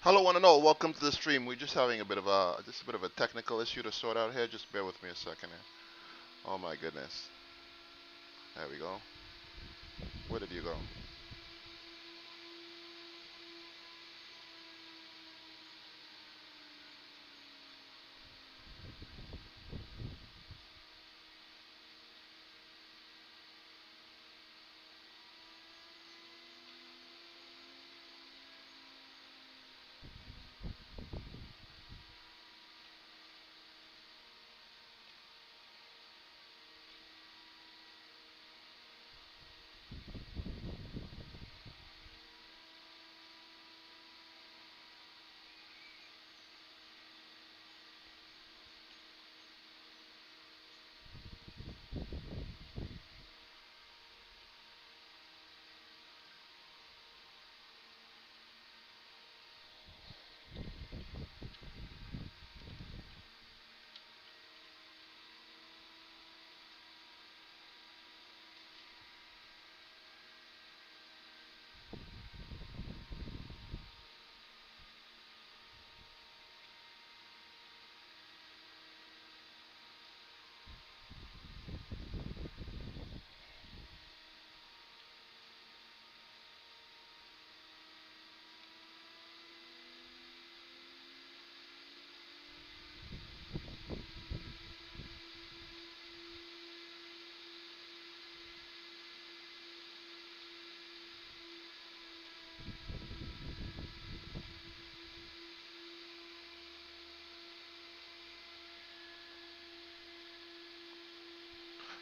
Hello, one and all. Welcome to the stream. We're just having a technical issue to sort out here. Just bear with me a second here. Oh my goodness. There we go. Where did you go?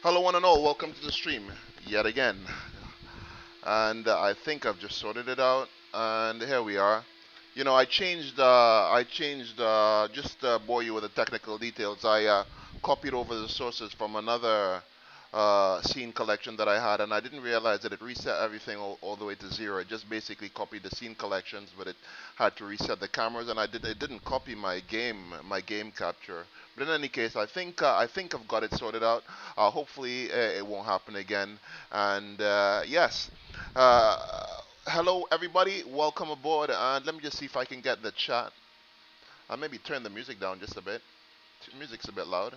Hello, one and all. Welcome to the stream yet again. And I think I've just sorted it out. And here we are. Just to bore you with the technical details. I copied over the sources from another scene collection that I had, and I didn't realize that it reset everything all the way to zero. It just basically copied the scene collections, but it had to reset the cameras, and it didn't copy my game capture. But in any case, I think I've got it sorted out. Hopefully, it won't happen again. And yes. Uh, Hello, everybody. Welcome aboard. And let me just see if I can get the chat. I'll maybe turn the music down just a bit. Music's a bit loud.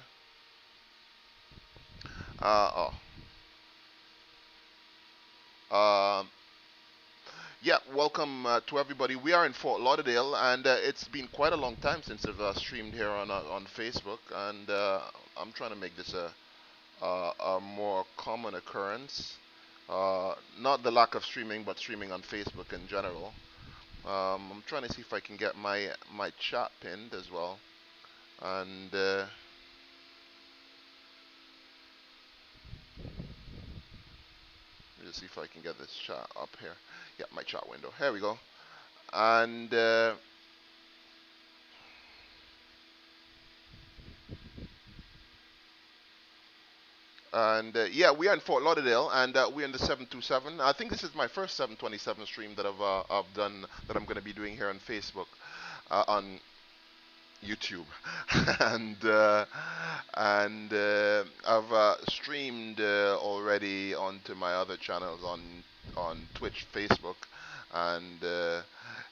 Oh. Um, yeah, welcome to everybody. We are in Fort Lauderdale, and it's been quite a long time since I've streamed here on Facebook, and I'm trying to make this a more common occurrence. Not the lack of streaming, but streaming on Facebook in general. I'm trying to see if I can get my chat pinned as well, and let me just see if I can get this chat up here. Yeah, my chat window. Here we go. And yeah, we are in Fort Lauderdale, and we're in the 727. I think this is my first 727 stream that I've done, that I'm going to be doing here on Facebook, on YouTube, and I've streamed already onto my other channels on Twitch, Facebook, and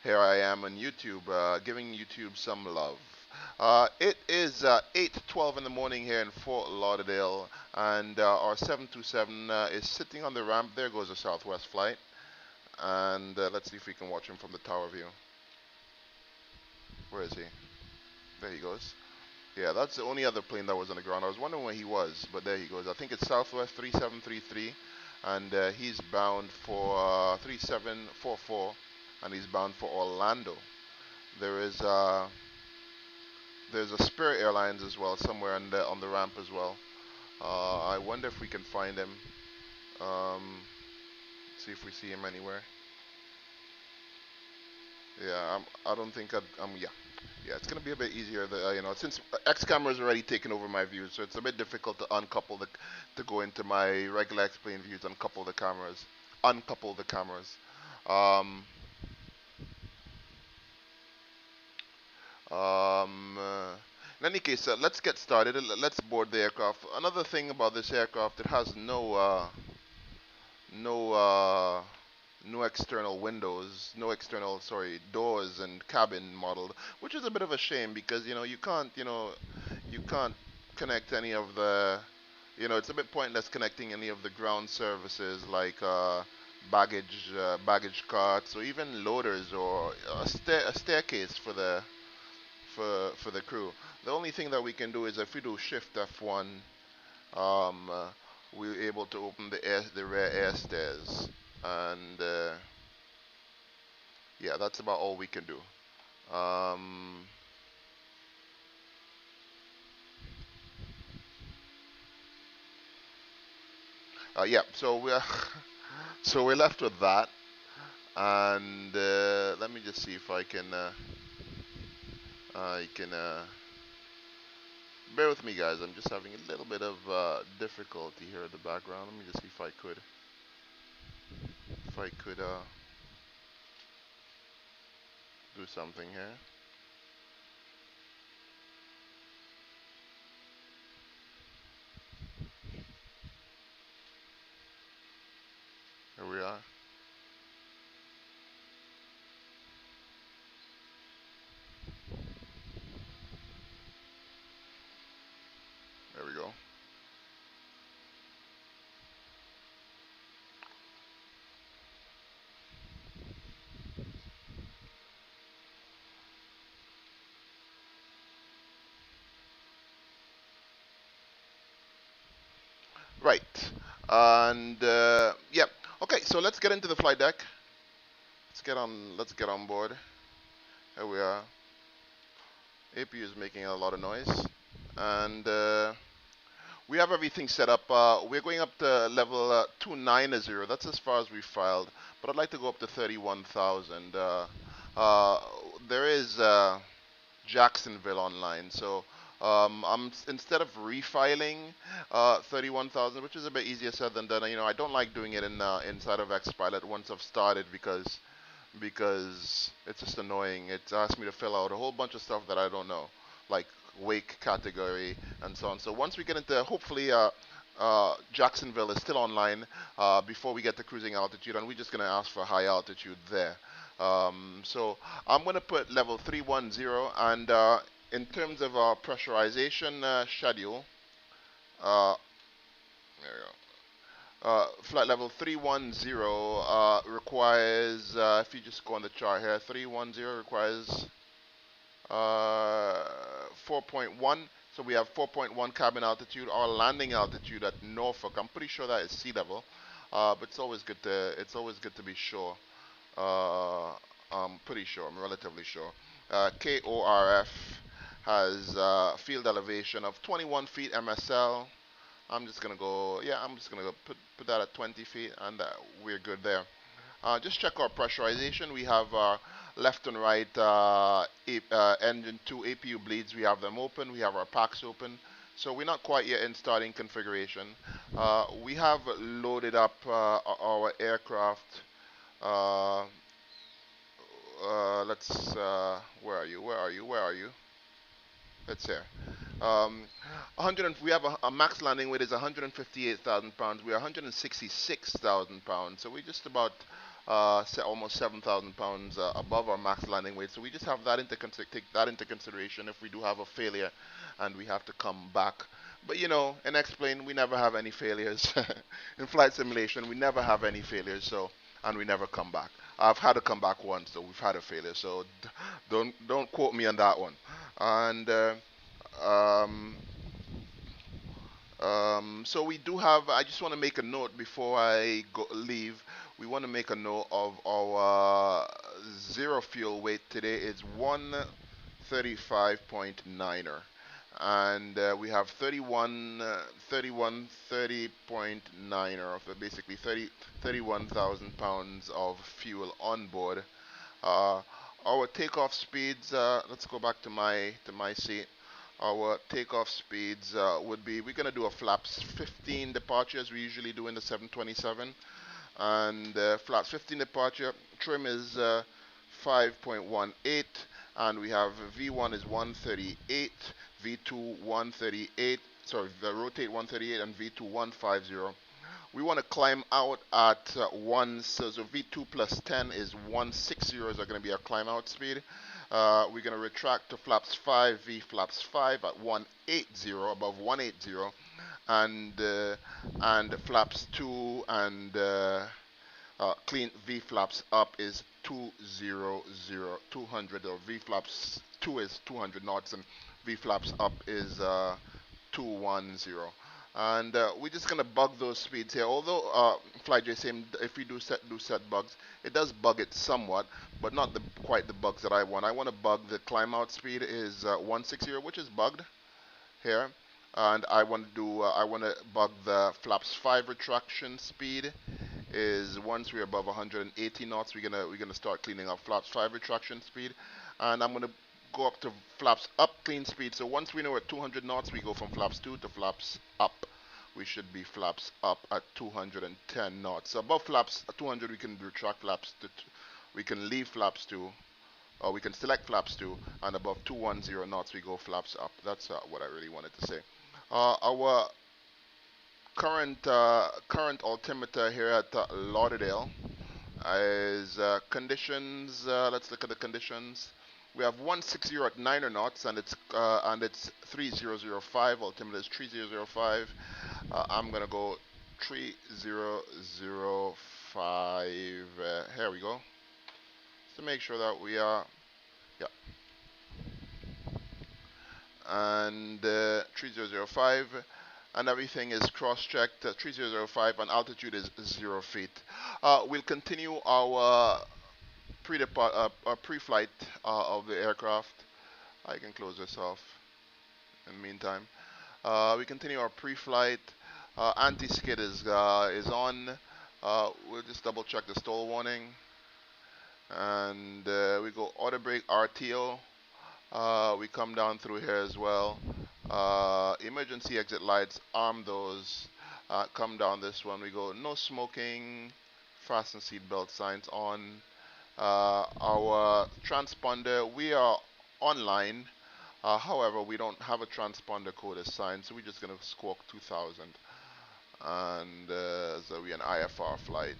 here I am on YouTube, giving YouTube some love. It is 8:12 in the morning here in Fort Lauderdale, and our 727 is sitting on the ramp. There goes a Southwest flight, and let's see if we can watch him from the tower view. Where is he? There he goes. Yeah, that's the only other plane that was on the ground. I was wondering where he was, but there he goes. I think it's Southwest 3733, and he's bound for 3744, and he's bound for Orlando. There is there's a Spirit Airlines as well somewhere on the ramp as well. I wonder if we can find him. See if we see him anywhere. Yeah, I don't think yeah. Yeah, it's gonna be a bit easier, since X camera is already taken over my views, so it's a bit difficult to to go into my regular X plane views, uncouple the cameras. Um, uh, in any case, let's get started. Let's board the aircraft. Another thing about this aircraft, it has no no external windows, no external, sorry, doors and cabin modeled, which is a bit of a shame because, you can't connect any of the, it's a bit pointless connecting any of the ground services like baggage carts or even loaders or a staircase for the crew. The only thing that we can do is if we do Shift F1, um, uh, we're able to open the rear air stairs, and yeah, that's about all we can do. Yeah, so we're so we're left with that, and let me just see if I can bear with me, guys. I'm just having a little bit of difficulty here in the background. Let me just see if I could do something here. Here we are. There we go. Right. And yeah. Okay, so let's get into the flight deck. Let's get on board. Here we are. APU is making a lot of noise. And we have everything set up. We're going up to level 290. That's as far as we filed. But I'd like to go up to 31,000. Uh, there is Jacksonville online. So instead of refiling 31,000, which is a bit easier said than done. I don't like doing it inside of Xpilot once I've started because it's just annoying. It asks me to fill out a whole bunch of stuff that I don't know, like wake category and so on. So once we get into, hopefully, Jacksonville is still online before we get to cruising altitude, and we're just going to ask for high altitude there. So I'm going to put level 310, and in terms of our pressurization schedule, uh, there we go. Flight level 310 requires, if you just go on the chart here, 310 requires 4.1. So we have 4.1 cabin altitude. Our landing altitude at Norfolk, I'm pretty sure that is sea level, but it's always good to be sure. I'm pretty sure. I'm relatively sure. KORF has field elevation of 21 feet MSL. I'm just gonna go. Yeah, I'm just gonna go put that at 20 feet, and we're good there. Just check our pressurization. We have left and right engine 2 APU bleeds. We have them open. We have our packs open. So we're not quite yet in starting configuration. We have loaded up our aircraft. Let's. Where are you? Where are you? Where are you? It's here. 100. We have a max landing weight is 158,000 pounds. We're 166,000 pounds. So we're just about almost 7,000 pounds above our max landing weight. So we just have that take that into consideration if we do have a failure, and we have to come back. But in X-Plane we never have any failures. In flight simulation we never have any failures. So and we never come back. I've had to come back once, so we've had a failure. So don't quote me on that one. And um, so we do have. I just want to make a note before I leave. We want to make a note of our zero fuel weight today is 135.9er, and we have 30.9er, so basically 31,000 pounds of fuel on board. Our takeoff speeds. Let's go back to my seat. Our takeoff speeds would be, we're going to do a flaps 15 departure as we usually do in the 727, and flaps 15 departure. Trim is 5.18, and we have V1 is 138, V2 138, sorry, the rotate 138, and V2 150. We want to climb out at so V2 plus 10 is 160 is going to be our climb out speed. We're going to retract to flaps 5, V flaps 5 at 180, above 180, and flaps 2 and clean V flaps up is 200, or V flaps 2 is 200 knots, and V flaps up is 210. And we're just gonna bug those speeds here. Although FlyJ saying if we do set bugs, it does bug it somewhat, but not quite the bugs that I want. I want to bug the climb out speed is 160, which is bugged here, and I want to bug the flaps 5 retraction speed is once we're above 180 knots, we're gonna start cleaning up flaps 5 retraction speed, and I'm gonna go up to flaps up clean speed. So once we know we're at 200 knots, we go from flaps 2 to flaps up. We should be flaps up at 210 knots. So above flaps 200, we can retract flaps we can leave flaps 2, or we can select flaps 2, and above 210 knots, we go flaps up. That's what I really wanted to say. Our current altimeter here at Lauderdale is conditions. Let's look at the conditions. We have 160 at 9 knots, and it's 3005. Altimeter is 3005. I'm gonna go 3005. Here we go. To make sure that we are, yeah, and 3005. And everything is cross-checked. 3005, and altitude is 0 feet. We'll continue our pre-flight of the aircraft. I can close this off in the meantime. We continue our pre-flight. Anti-skid is on. We'll just double-check the stall warning, and we go auto brake RTO. We come down through here as well. Emergency exit lights, arm those. Come down this one. We go no smoking, fasten seatbelt signs on. Our transponder, we are online. However, we don't have a transponder code assigned, so we're just going to squawk 2000. And so we're an IFR flight.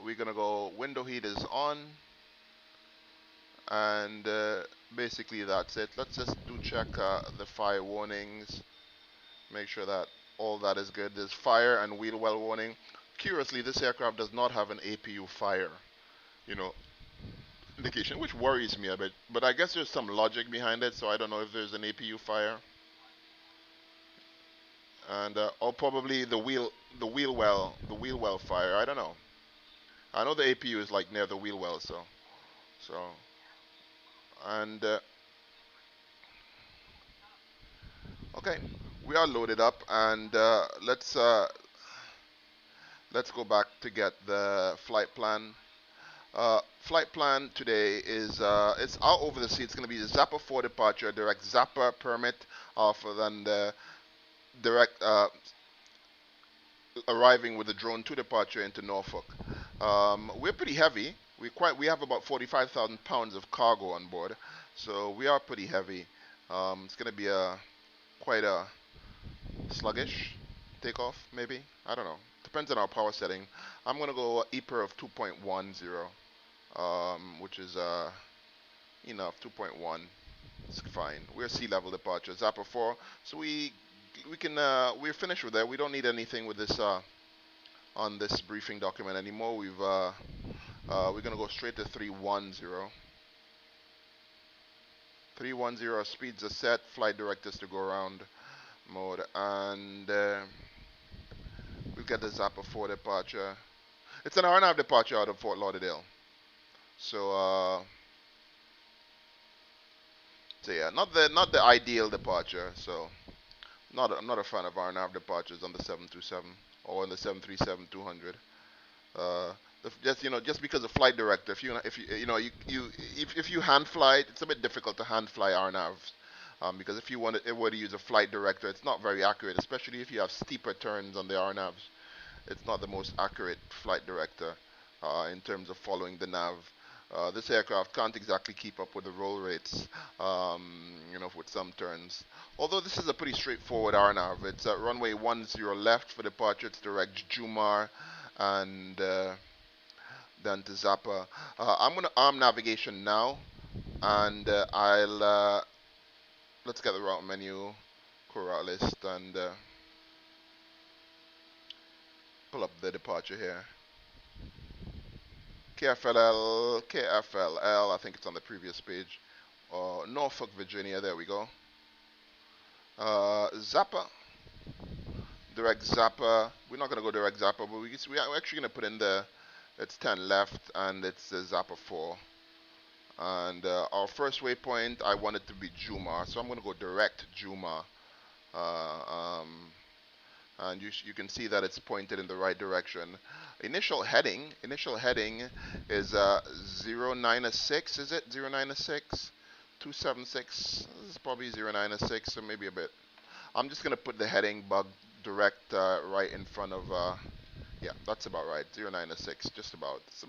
We're going to go window heat is on. And basically that's it. Let's just check the fire warnings, make sure that all that is good. There's fire and wheel well warning. Curiously, this aircraft does not have an APU fire, indication, which worries me a bit, but I guess there's some logic behind it, so I don't know if there's an APU fire. And or probably the wheel well fire, I don't know. I know the APU is like near the wheel well, so and okay, we are loaded up, and let's go back to get the flight plan. Flight plan today is it's out over the sea. It's going to be the Zappa 4 departure, direct Zappa permit, then the direct arriving with the drone 2 departure into Norfolk. We're pretty heavy. We have about 45,000 pounds of cargo on board, so we are pretty heavy. It's going to be quite a sluggish takeoff, maybe. I don't know. Depends on our power setting. I'm going to go EPR of 2.10, which is enough. 2.1 is fine. We're sea level departure, Zappa 4, so we're finished with that. We don't need anything with this on this briefing document anymore. We're going to go straight to 310. 310, speeds are set, flight directives to go around mode, and we'll get the Zappa 4 departure. It's an hour-and-a-half departure out of Fort Lauderdale. So yeah, not the ideal departure. So I'm not a fan of hour-and-a-half departures on the 727 or on the 737-200. Just because of flight director, if you hand fly, it's a bit difficult to hand fly RNAVs, because if you were to use a flight director, it's not very accurate, especially if you have steeper turns on the RNAVs. It's not the most accurate flight director in terms of following the nav. This aircraft can't exactly keep up with the roll rates, with some turns. Although this is a pretty straightforward RNAV. It's at runway 10 left for departure. It's direct Jumar and then to Zappa. I'm going to arm navigation now, and let's get the route menu, core route list, and pull up the departure here. KFLL, I think it's on the previous page. Norfolk, Virginia, there we go. Zappa, direct Zappa. We're not going to go direct Zappa, but we're actually going to put in it's 10 left, and it's Zappa 4. And our first waypoint, I want it to be Juma, so I'm going to go direct Juma. And you can see that it's pointed in the right direction. Initial heading is 096, is it? 096? 276, this is probably 096, so maybe a bit. I'm just going to put the heading bug direct right in front of, yeah, that's about right, 096, just about. It's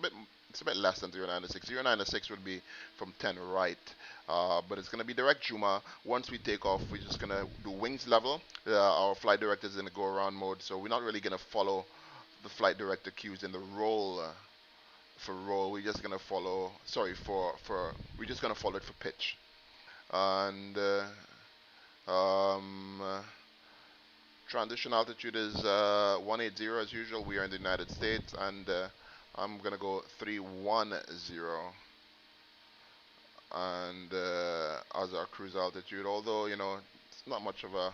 a bit less than 096. 096 would be from 10 right, but it's going to be direct Juma. Once we take off, we're just going to do wings level. Our flight director is in the go around mode, so we're not really going to follow the flight director cues in the roll. For roll, we're just going to follow, we're just going to follow it for pitch. And transition altitude is 180 as usual. We are in the United States, and I'm gonna go 310 and as our cruise altitude. Although it's not much of a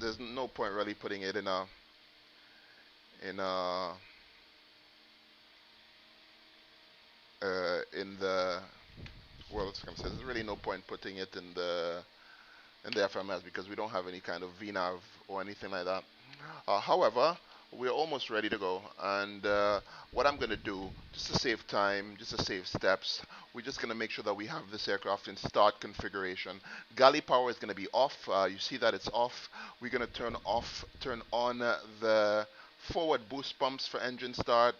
there's no point really putting it in a in the well, there's really no point putting it in the FMS because we don't have any kind of VNAV or anything like that. However, we're almost ready to go, and what I'm going to do, just to save time, just to save steps, we're just going to make sure that we have this aircraft in start configuration. Galley power is going to be off. You see that it's off. We're going to turn on the forward boost pumps for engine start,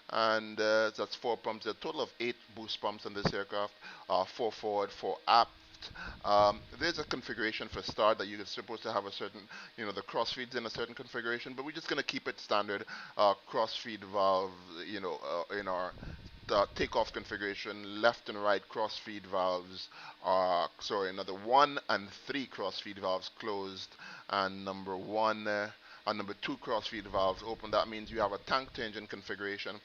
and that's 4 pumps. There are a total of 8 boost pumps on this aircraft, 4 forward, 4 aft. There's a configuration for start that you're supposed to have a certain, the cross feeds in a certain configuration, but we're just going to keep it standard cross feed valve, in our takeoff configuration. Left and right cross feed valves are, another 1 and 3 cross feed valves closed, and number 1 and number 2 cross feed valves open. That means you have a tank to engine configuration.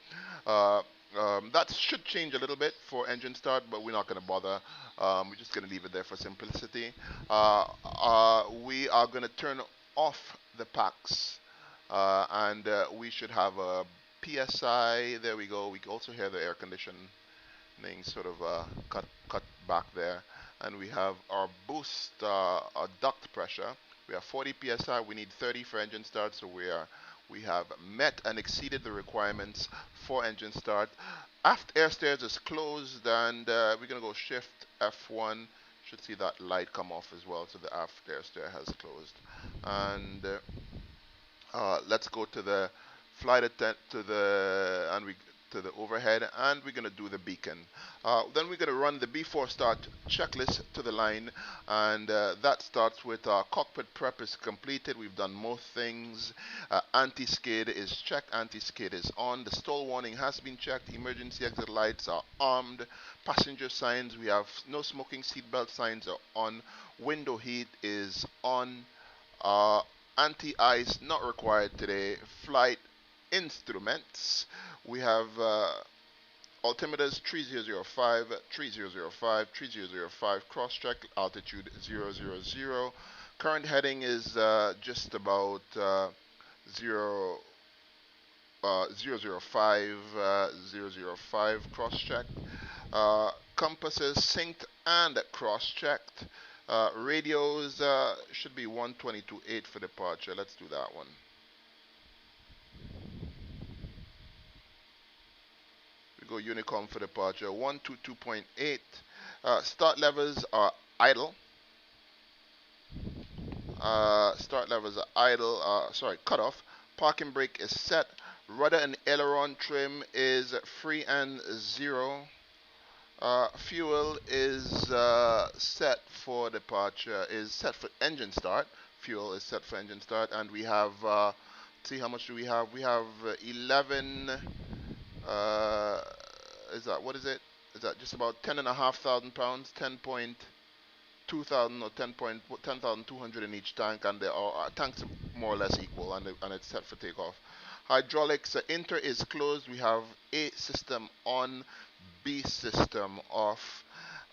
That should change a little bit for engine start, but we're not going to bother. We're just going to leave it there for simplicity. We are going to turn off the packs, and we should have a PSI. There we go. We can also hear the air conditioning sort of cut back there, and we have our boost duct pressure. We have 40 psi. We need 30 for engine start, so we have met and exceeded the requirements for engine start. Aft air stairs is closed, and we're going to go shift F1. Should see that light come off as well, so the aft air stair has closed. And let's go to the flight attendant, to the overhead, and we're going to do the beacon. Then we're going to run the before start checklist to the line, and that starts with cockpit prep is completed. We've done most things. Anti-skid is checked. Anti-skid is on. The stall warning has been checked. Emergency exit lights are armed. Passenger signs, we have no smoking seatbelt signs are on. Window heat is on. Anti-ice not required today. Flight instruments, we have altimeters 3005, 3005, 3005, cross-check, altitude 000. Current heading is just about 005, 005, cross-check. Compasses synced and cross-checked. Radios should be 122.8 for departure. Let's do that one. Go Unicom for departure, 122.8. Start levels are idle. Start levels are idle. Cutoff. Parking brake is set. Rudder and aileron trim is free and zero. Fuel is set for departure, is set for engine start. Fuel is set for engine start, and we have, see how much do we have? We have 11, is that, what is it? Is that just about 10,500 pounds, 10,200 or 10,200 in each tank, and they are tanks are more or less equal, and it's set for takeoff. Hydraulics, inter is closed. We have A system on, B system off,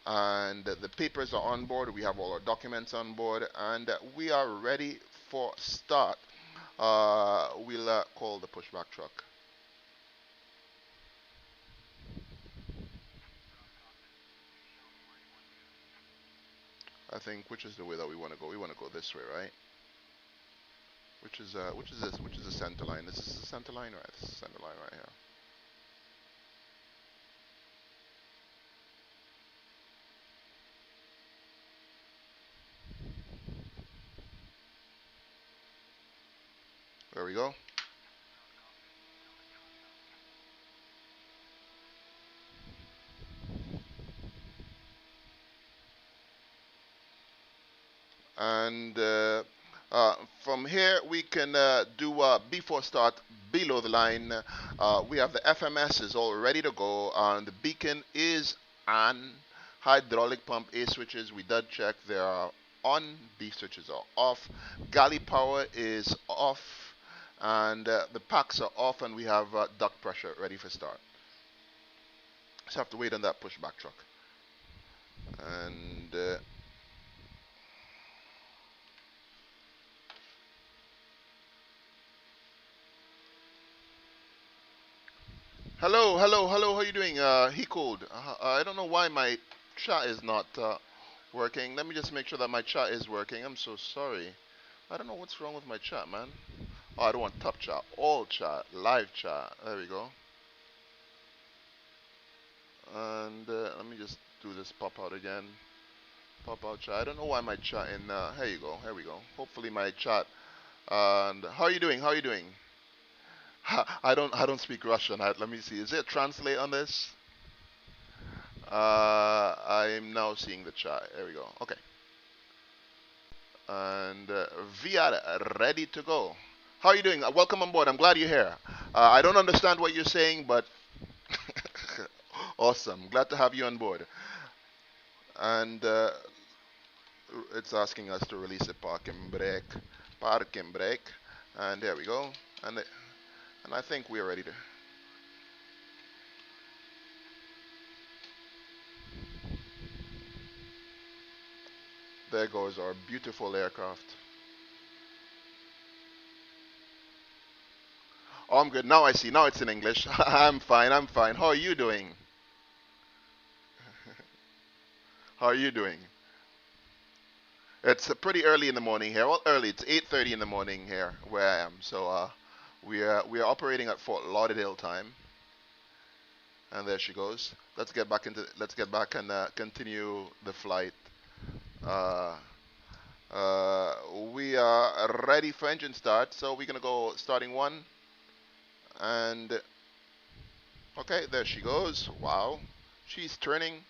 and the papers are on board. We have all our documents on board, and we are ready for start. We'll call the pushback truck. I think, which is the way that we want to go? We want to go this way, right? Which is this? Which is the center line? This is the center line, right? This is the center line right here. There we go. And from here we can do before start below the line. We have the FMS is all ready to go, and the beacon is on. Hydraulic pump A switches we did check, they are on. B switches are off. Galley power is off, and the packs are off, and we have duct pressure ready for start. Just have to wait on that pushback truck. And hello, hello, hello. How you doing? He called. I don't know why my chat is not working. Let me just make sure that my chat is working. I'm so sorry. I don't know what's wrong with my chat, man. Oh, I don't want top chat. All chat. Live chat. There we go. And let me just do this pop out again. Pop out chat. I don't know why my chat in. Here you go. Here we go. Hopefully my chat. And how are you doing? How are you doing? I don't speak Russian. Let me see. Is there a translate on this? I'm now seeing the chat. There we go. Okay. And we are ready to go. How are you doing? Welcome on board. I'm glad you're here. I don't understand what you're saying, but awesome. Glad to have you on board. And it's asking us to release a parking brake. Parking brake. And there we go. And I think we're ready to. There goes our beautiful aircraft. Oh, I'm good. Now I see. Now it's in English. I'm fine. I'm fine. How are you doing? How are you doing? It's pretty early in the morning here. Well, early. It's 8:30 in the morning here where I am. So we are operating at Fort Lauderdale time. And there she goes. Let's get back and continue the flight. Uh, we are ready for engine start. So we're gonna go starting one. And okay, there she goes. Wow, she's turning.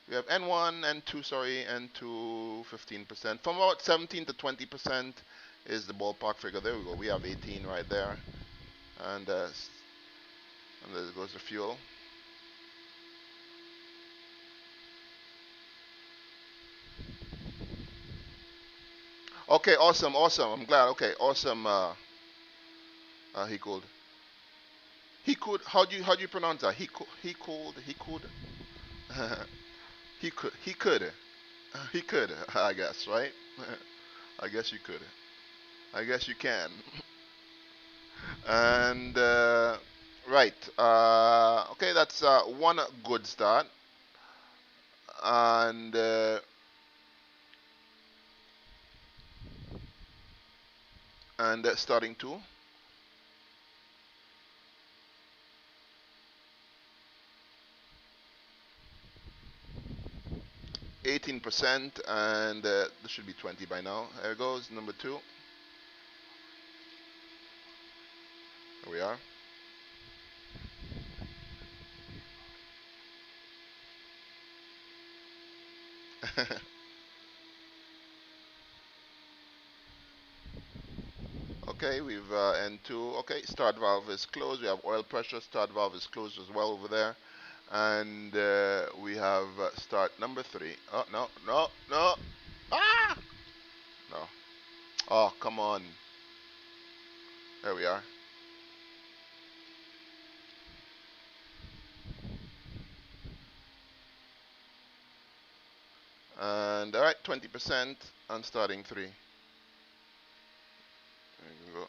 We have N1, N2, sorry, N2 15%. From about 17 to 20% is the ballpark figure. There we go. We have 18 right there. And there goes the fuel. Okay, awesome, awesome. I'm glad. Okay, awesome. He could. He could. How do you pronounce that? He could. He could. He could. He could. He could. He could. I guess, right? I guess you could. I guess you can. And right. Okay, that's one good start. And starting two. 18%, and this should be 20 by now. There it goes, number two. we are. Okay, we've N2. Okay, start valve is closed. We have oil pressure. Start valve is closed as well over there. And we have start number 3. Oh, no, no, no. Ah! No. Oh, come on. There we are. And all right, 20% on starting 3. There you go.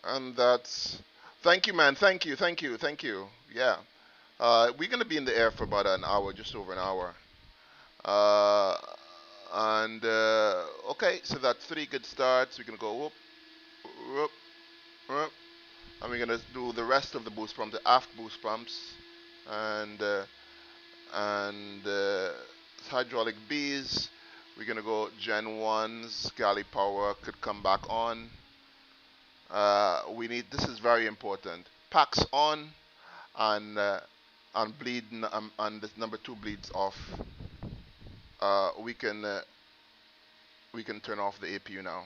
And that's, thank you, man. Thank you, thank you, thank you. Yeah. We're going to be in the air for about an hour, just over an hour. Uh, and okay, so that's 3 good starts. We're going to go whoop, whoop, whoop. And we're going to do the rest of the boost pump, the aft boost pumps. And, and hydraulic Bs. We're going to go Gen 1s, galley power could come back on. We need, this is very important. Packs on and bleed and this number 2 bleeds off. We can turn off the APU now.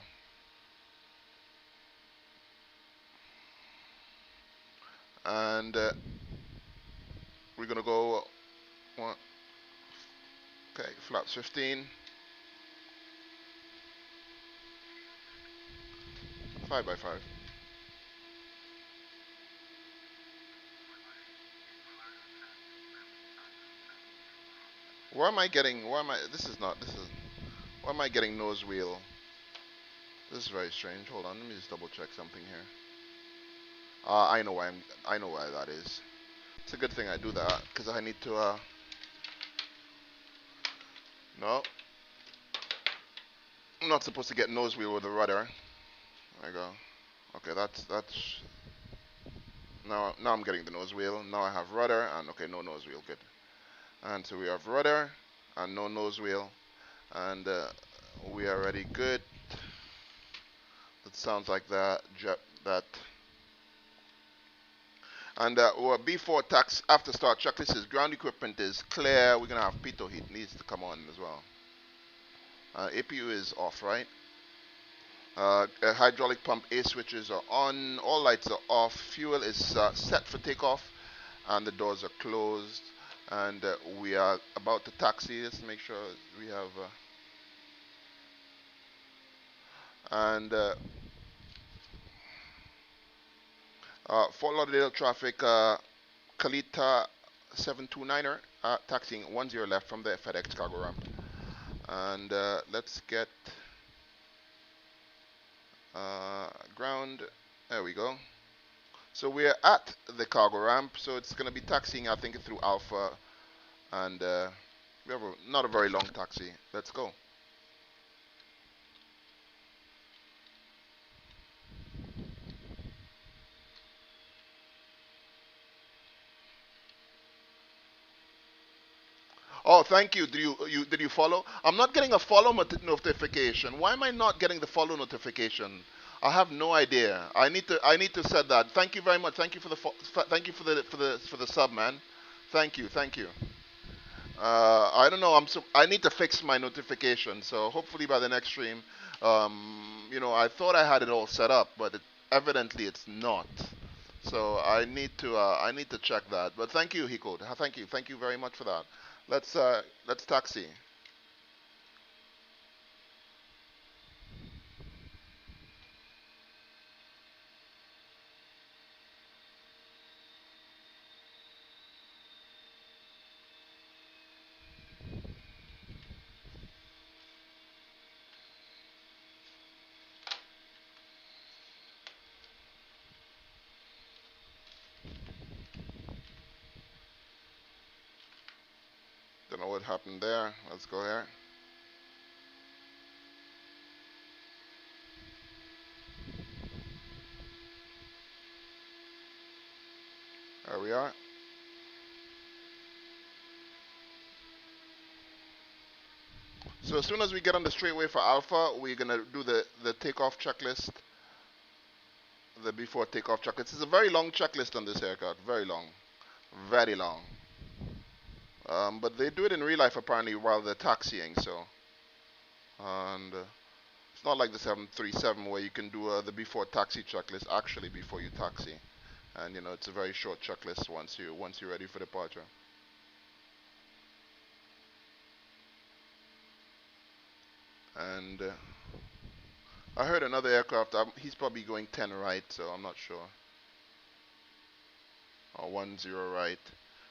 And we're gonna go one, okay, flaps 15, 5x5. Where am I getting? Where am I? This is not. This is. Why am I getting nose wheel? This is very strange. Hold on. Let me just double check something here. I know why I'm. I know why that is. It's a good thing I do that because I need to. No, I'm not supposed to get nose wheel with the rudder. There you go. Okay, that's. Now I'm getting the nose wheel. Now I have rudder and okay, no nose wheel. Good. And so we have rudder and no nose wheel, and we are already good. That sounds like that. That. And before tax after start checklist is ground equipment is clear. We're gonna have pitot heat needs to come on as well. APU is off, right? Hydraulic pump A switches are on. All lights are off. Fuel is set for takeoff, and the doors are closed. And we are about to taxi. Let's make sure we have. And Fort Lauderdale traffic. Kalita 729er taxiing 10 left from the FedEx cargo ramp. And let's get ground. There we go. So we're at the cargo ramp. So it's going to be taxiing, I think, through Alpha. And we have not a very long taxi. Let's go. Oh, thank you. Did you follow? I'm not getting a follow notification. Why am I not getting the follow notification? I have no idea. I need to set that. Thank you very much. Thank you for the thank you for the sub, man. Thank you. Thank you. I don't know. I need to fix my notification. So hopefully by the next stream, I thought I had it all set up, but evidently it's not. So I need to check that. But thank you, Hiko. Thank you very much for that. Let's taxi. Don't know what happened there. Let's go here. we are. So as soon as we get on the straightaway for Alpha, we're gonna do the takeoff checklist, the before takeoff checklist. It's a very long checklist on this aircraft, very long, very long. But they do it in real life apparently while they're taxiing. So, and it's not like the 737 where you can do the before taxi checklist actually before you taxi, and you know it's a very short checklist once you're ready for departure. And I heard another aircraft. He's probably going 10 right, so I'm not sure. Or 10 right.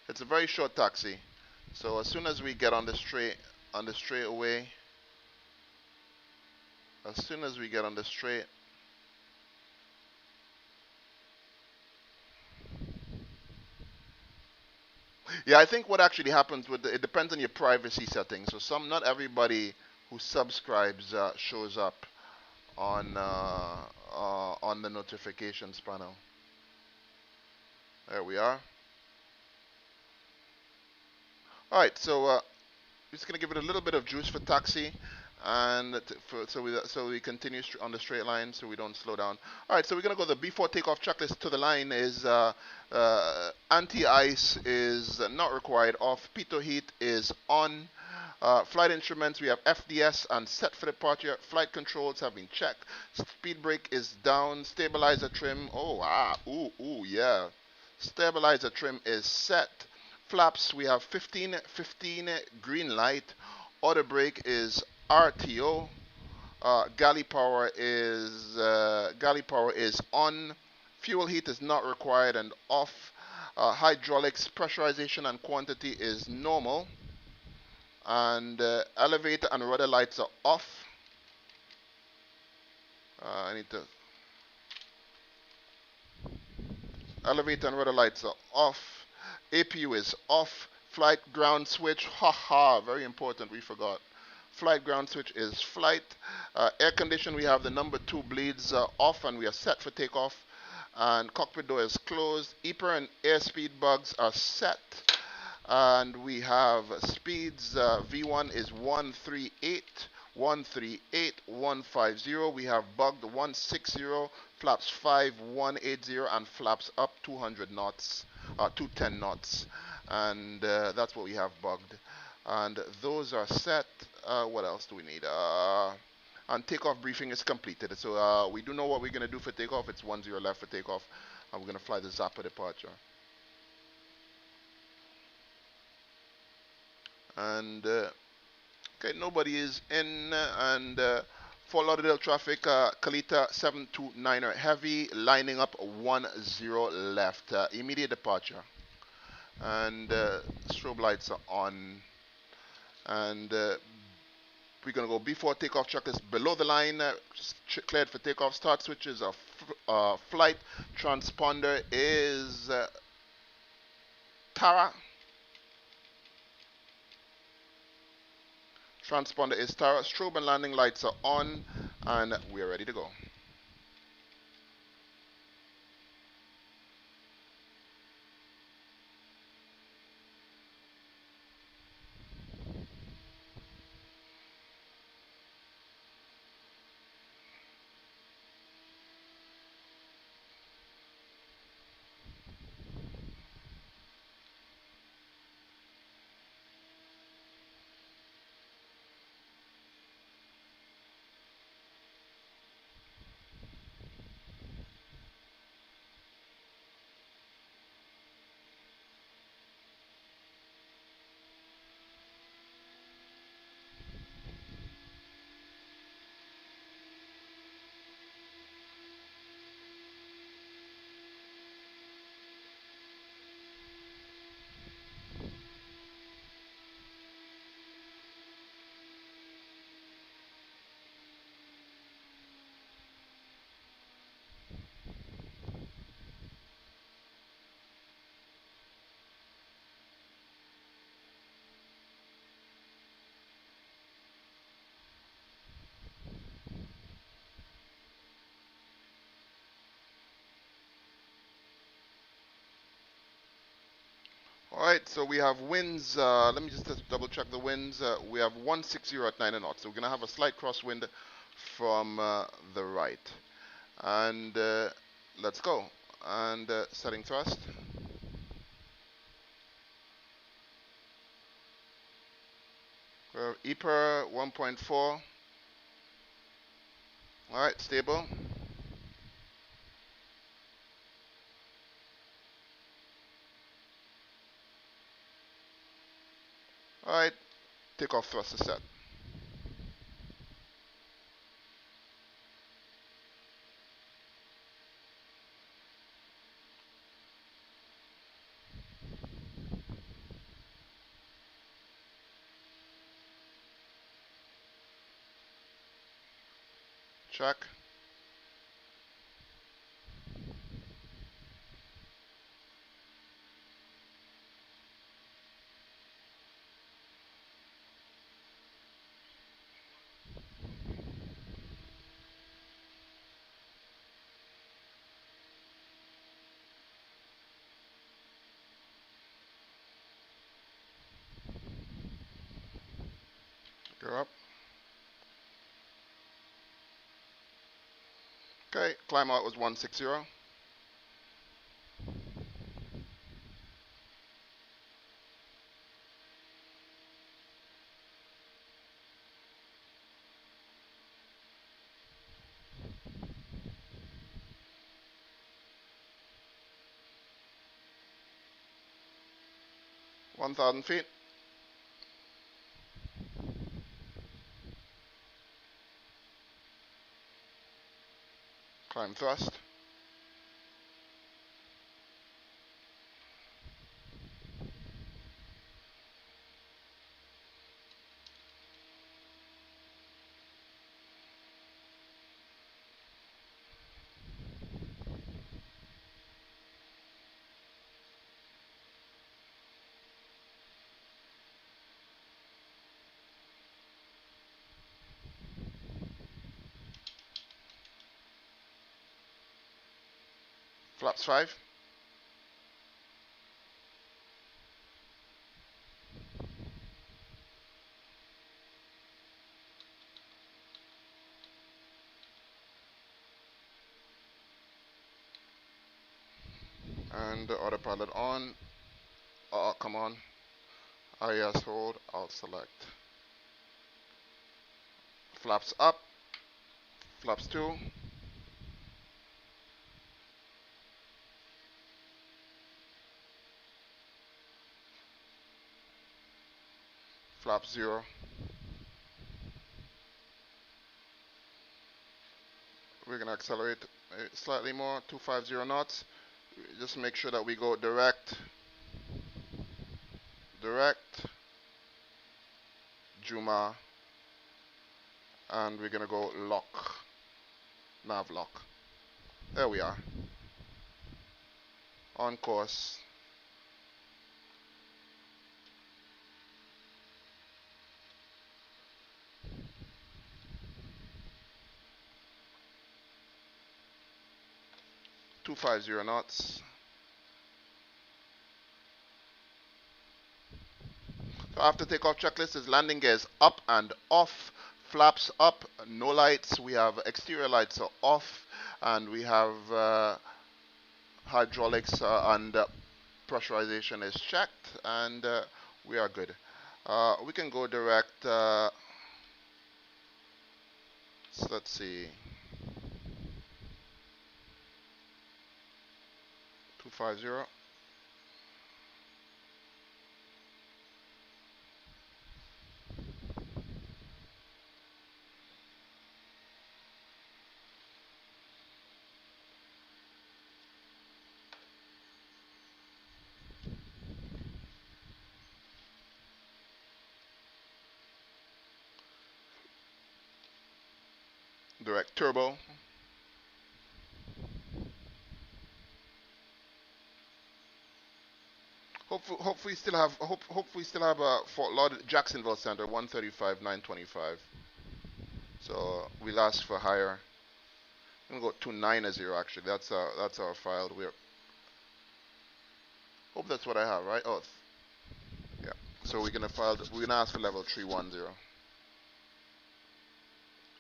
It's a very short taxi. So as soon as we get on the straightaway, as soon as we get on the straight, yeah, I think what actually happens with it depends on your privacy settings. So not everybody who subscribes shows up on the notifications panel. There we are. All right, so just gonna give it a little bit of juice for taxi, and so we continue on the straight line, so we don't slow down. All right, so we're gonna go the before takeoff checklist. To the line is anti-ice is not required. Off pitot heat is on. Flight instruments, we have FDS and set for departure. Flight controls have been checked. Speed brake is down. Stabilizer trim. Yeah. Stabilizer trim is set. Flaps, we have 15, 15, green light. Auto brake is RTO. Galley power is on. Fuel heat is not required and off. Hydraulics pressurization and quantity is normal. And elevator and rudder lights are off. I need to. Elevator and rudder lights are off. APU is off. Flight ground switch, haha, very important, we forgot. Flight ground switch is flight. Air condition, we have the number 2 bleeds off and we are set for takeoff. And cockpit door is closed. EPR and airspeed bugs are set. And we have speeds, V1 is 138, 138, 150. We have bugged 160, flaps 5, 180, and flaps up 200 knots, 210 knots. And that's what we have bugged. And those are set. What else do we need? And takeoff briefing is completed. So we do know what we're going to do for takeoff. It's 10 left for takeoff. And we're going to fly the Zappa departure. And okay, nobody is in, and Fort Lauderdale traffic, Kalita 729er heavy, lining up 10 left, immediate departure. And strobe lights are on, and we're going to go before takeoff checklist below the line, cleared for takeoff. Start switches are flight. Transponder is Tara. Transponder is Tara. Strobe and landing lights are on, and we are ready to go. Alright, so we have winds, let me just double check the winds. We have 160 at 9 knots, so we're going to have a slight crosswind from the right. And let's go. And setting thrust. EPR 1.4. Alright, stable. Alright, takeoff thrust is set. Check. Go up. Okay, climb out was 160. 1,000 feet. Climb thrust. Flaps 5. And autopilot on. Come on. IS hold. I'll select. Flaps up. Flaps 2. Flaps 0. We're going to accelerate slightly more. 250 knots. Just make sure that we go direct. Juma. And we're going to go lock. Nav lock. There we are. On course. .250 knots. So after takeoff checklist is landing gears up and off, flaps up, no lights. We have exterior lights are off, and we have hydraulics and pressurization is checked, and we are good. We can go direct. So let's see. 250. Direct turbo. Hopefully still have a Fort Lauderdale Jacksonville Center 135 925. So we'll ask for higher. I'm gonna go 290 actually. That's our file. Hope that's what I have, right? Oh, So we're gonna ask for level 310.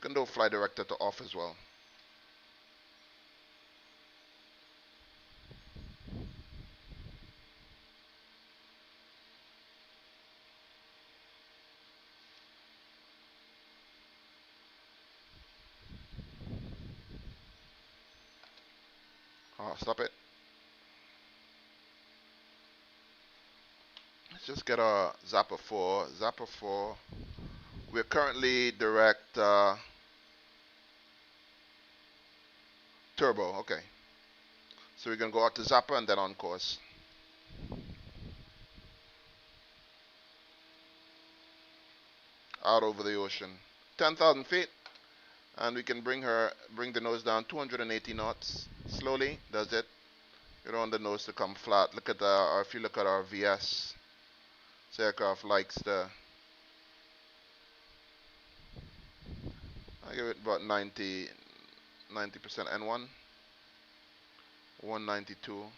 Can do fly director to off as well. Stop it. Let's just get our Zappa 4. Zappa 4. We're currently direct turbo. Okay. So we're gonna go out to Zappa and then on course. Out over the ocean. 10,000 feet. And we can bring the nose down 280 knots. Slowly, does it. You don't want the nose to come flat. Look at or if you look at our VS, this aircraft likes I give it about 90% N1, 192.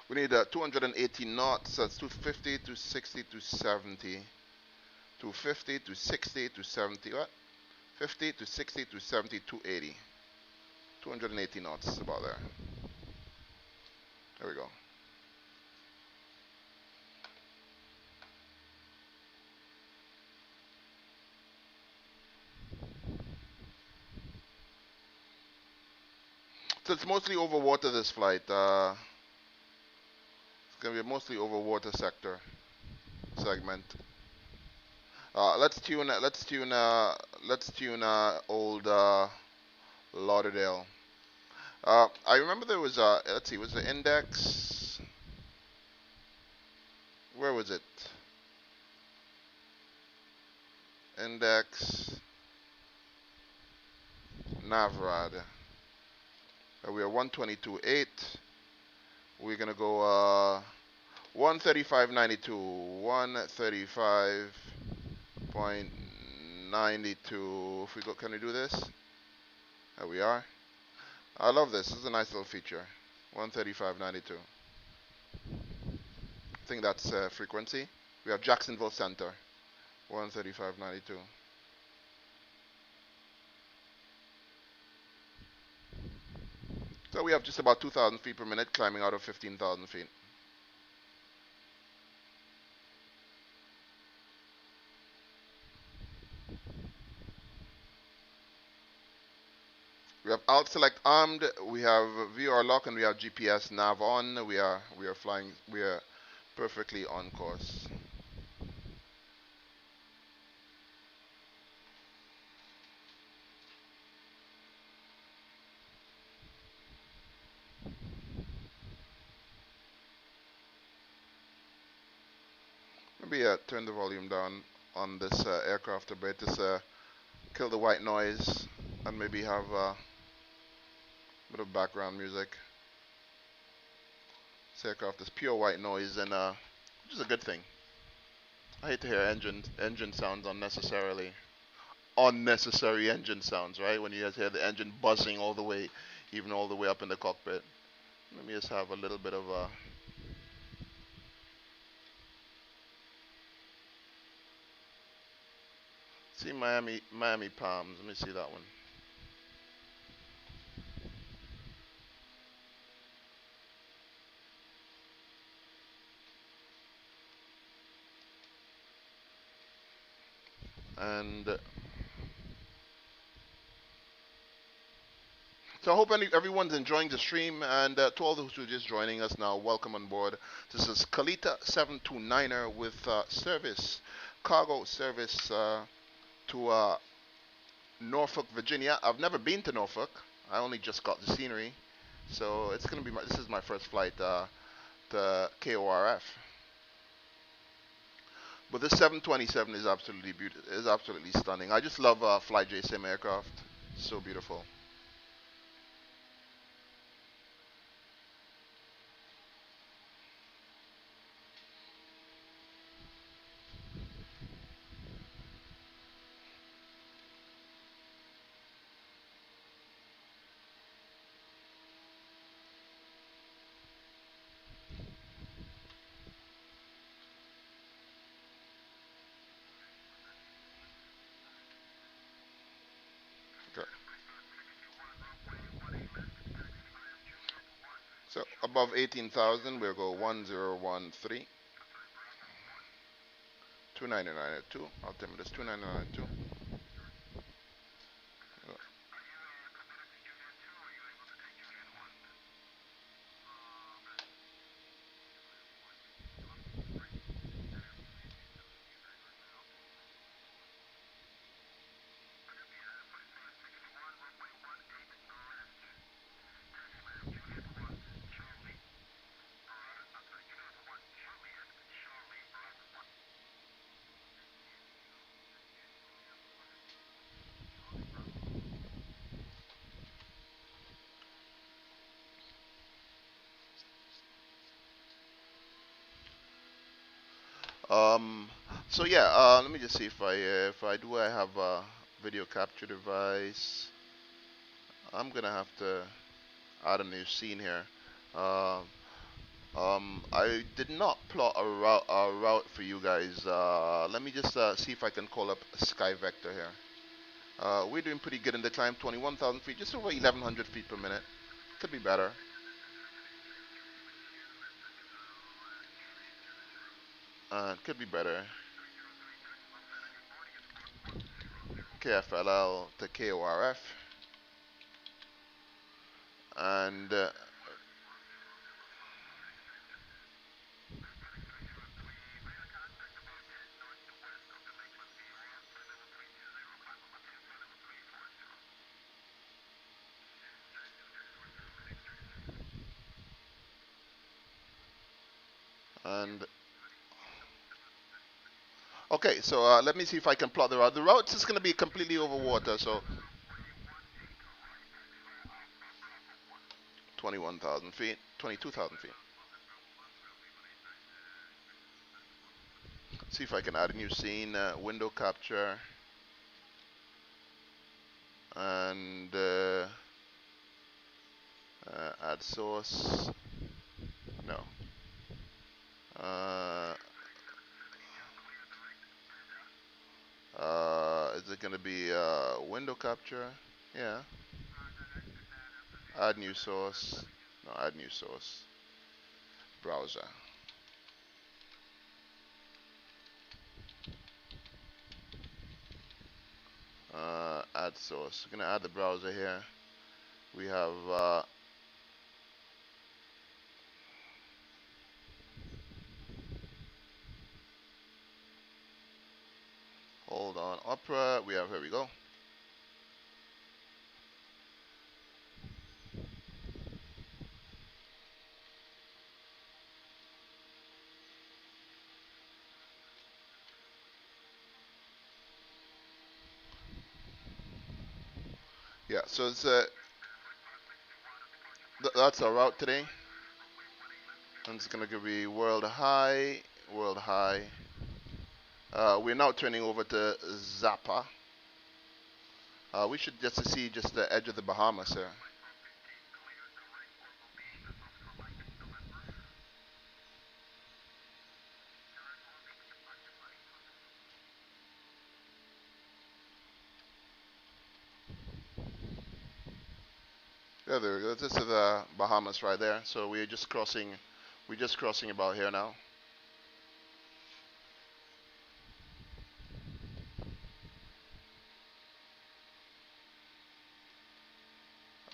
We need 280 knots. That's 250 to 60 to 70. 250 to 60 to 70. What? 50 to 60 to 70, 280. 280 knots, about there. There we go. So it's mostly over water this flight. It's gonna be mostly over water segment. Let's tune old Lauderdale. I remember there was let's see, was the index? Where was it? Index Navrad. We are 122.8. We're gonna go 135.92. 135.92. If we go, can we do this? There we are. I love this. This is a nice little feature. 135.92. I think that's frequency. We have Jacksonville Center. 135.92. So we have just about 2,000 feet per minute climbing out of 15,000 feet. We have alt select armed, we have VR lock, and we have GPS nav on. We are flying, we are perfectly on course. Maybe turn the volume down on this aircraft a bit, just kill the white noise, and maybe have a bit of background music. This aircraft is pure white noise, and which is a good thing. I hate to hear engine sounds unnecessarily. Unnecessary engine sounds, right? When you guys hear the engine buzzing all the way, even all the way up in the cockpit. Let me just have a little bit of a... See Miami Palms. Let me see that one. And so I hope everyone's enjoying the stream, and to all those who are just joining us now, welcome on board. This is Kalita 729er with cargo service to Norfolk, Virginia. I've never been to Norfolk. I only just got the scenery, so it's gonna be this is my first flight to KORF. But this 727 is absolutely beautiful. Is absolutely stunning. I just love FlyJSim aircraft. So beautiful. So above 18,000, we'll go 1013. 299.2. Altimeter is 299.2. Um, so yeah, let me just see if I do I have a video capture device. I'm gonna have to add a new scene here. Um, I did not plot a route for you guys. Let me just see if I can call up Sky Vector here. We're doing pretty good in the climb, 21,000 feet, just over 1,100 feet per minute. Could be better. Could be better. KFLL to KORF. And and okay, so let me see if I can plot the route. The route is going to be completely over water, so 21,000 feet, 22,000 feet. See if I can add a new scene, window capture, and add source. No. Uh, is it going to be window capture? Yeah. Add new source. No, add new source. Browser. Add source. We're going to add the browser here. We have hold on, Opera. We have, here we go. Yeah, so it's that's our route today. And it's gonna be world high, world high. We're now turning over to Zappa. We should just see just the edge of the Bahamas here. Yeah, there we go. This is the Bahamas right there. So we're just crossing. We're just crossing about here now.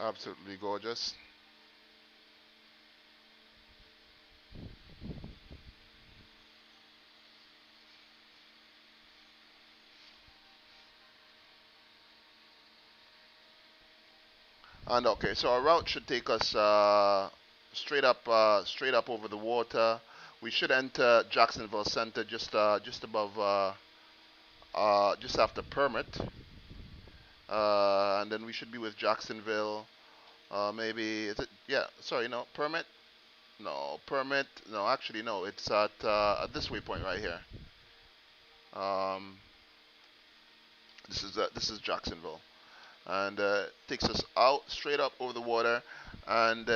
Absolutely gorgeous. And okay, so our route should take us straight up over the water. We should enter Jacksonville Center just above, just after Permit, and then we should be with Jacksonville. Maybe is it? Yeah, sorry, no Permit. No Permit. No, actually, no. It's at this waypoint right here. Um, this is Jacksonville, and takes us out straight up over the water, and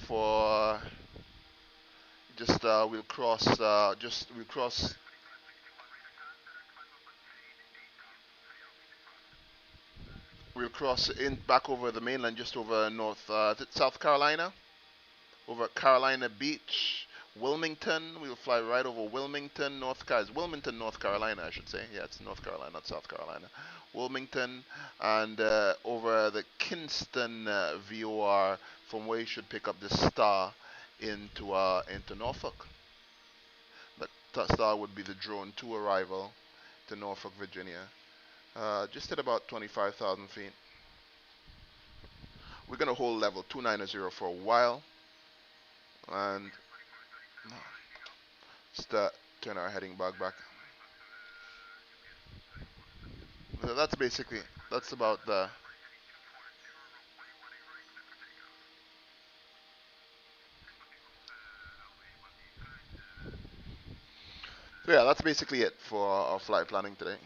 for just we'll cross we'll cross in back over the mainland just over north South Carolina, over Carolina Beach, Wilmington. We'll fly right over Wilmington, Wilmington, North Carolina, I should say. Yeah, it's North Carolina, not South Carolina. Wilmington, and over the Kinston VOR, from where you should pick up the star into Norfolk. The star would be the drone to arrival to Norfolk, Virginia. Just at about 25,000 feet. We're going to hold level 290 for a while, and start turn our heading back. So that's about the. So yeah, that's basically it for our flight planning today.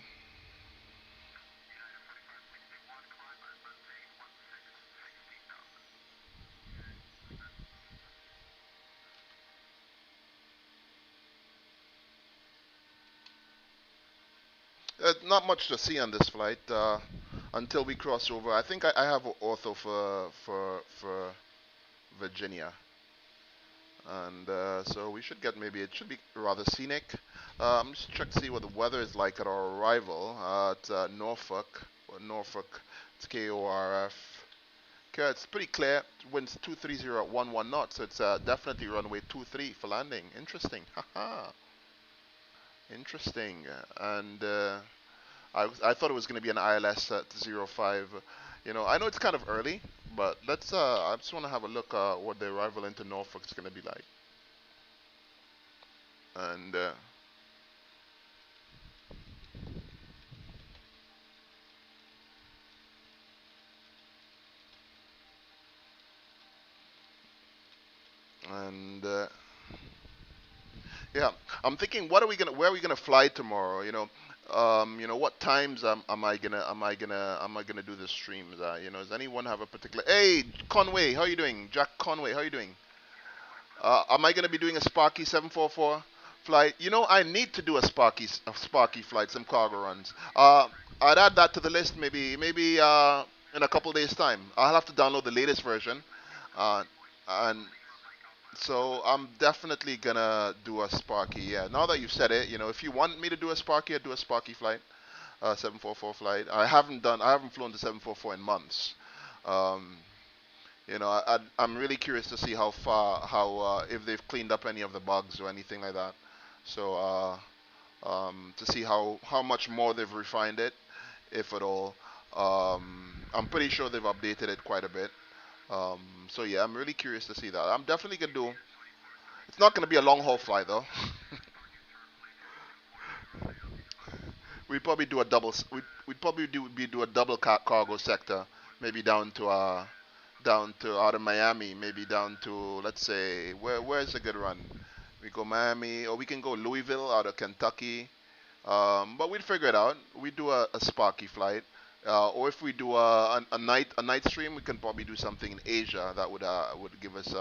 Not much to see on this flight until we cross over. I think I have an ortho for Virginia, and so we should get, maybe it should be rather scenic. Just check to see what the weather is like at our arrival at Norfolk. Norfolk, it's KORF. Okay, it's pretty clear. Winds 230 at 11 knots, so it's definitely runway 23 for landing. Interesting. Haha. Interesting. And I thought it was going to be an ILS at 05. I know it's kind of early, but I just want to have a look what the arrival into Norfolk is going to be like. And and yeah, I'm thinking, where are we gonna fly tomorrow? What times am I gonna do the streams? Does anyone have a particular? Hey, Conway, how you doing? Jack Conway, how you doing? Am I gonna be doing a Sparky 744 flight? I need to do a Sparky flight, some cargo runs. I'd add that to the list, maybe in a couple days time. I'll have to download the latest version, uh, and so I'm definitely gonna do a Sparky. Yeah. Now that you've said it, if you want me to do a Sparky, I'd do a Sparky flight, 744 flight. I haven't flown the 744 in months. Um, I'm really curious to see if they've cleaned up any of the bugs or anything like that. So to see how much more they've refined it, if at all. I'm pretty sure they've updated it quite a bit. Um, so yeah, I'm really curious to see that. I'm definitely gonna do. It's not gonna be a long haul flight though. We probably do a double. We'd probably do a double cargo sector, maybe down to out of Miami, maybe down to, let's say, where's a good run? We go Miami, or we can go Louisville out of Kentucky. But we'd figure it out. We do a Sparky flight, or if we do a night stream, we can probably do something in Asia that would give us.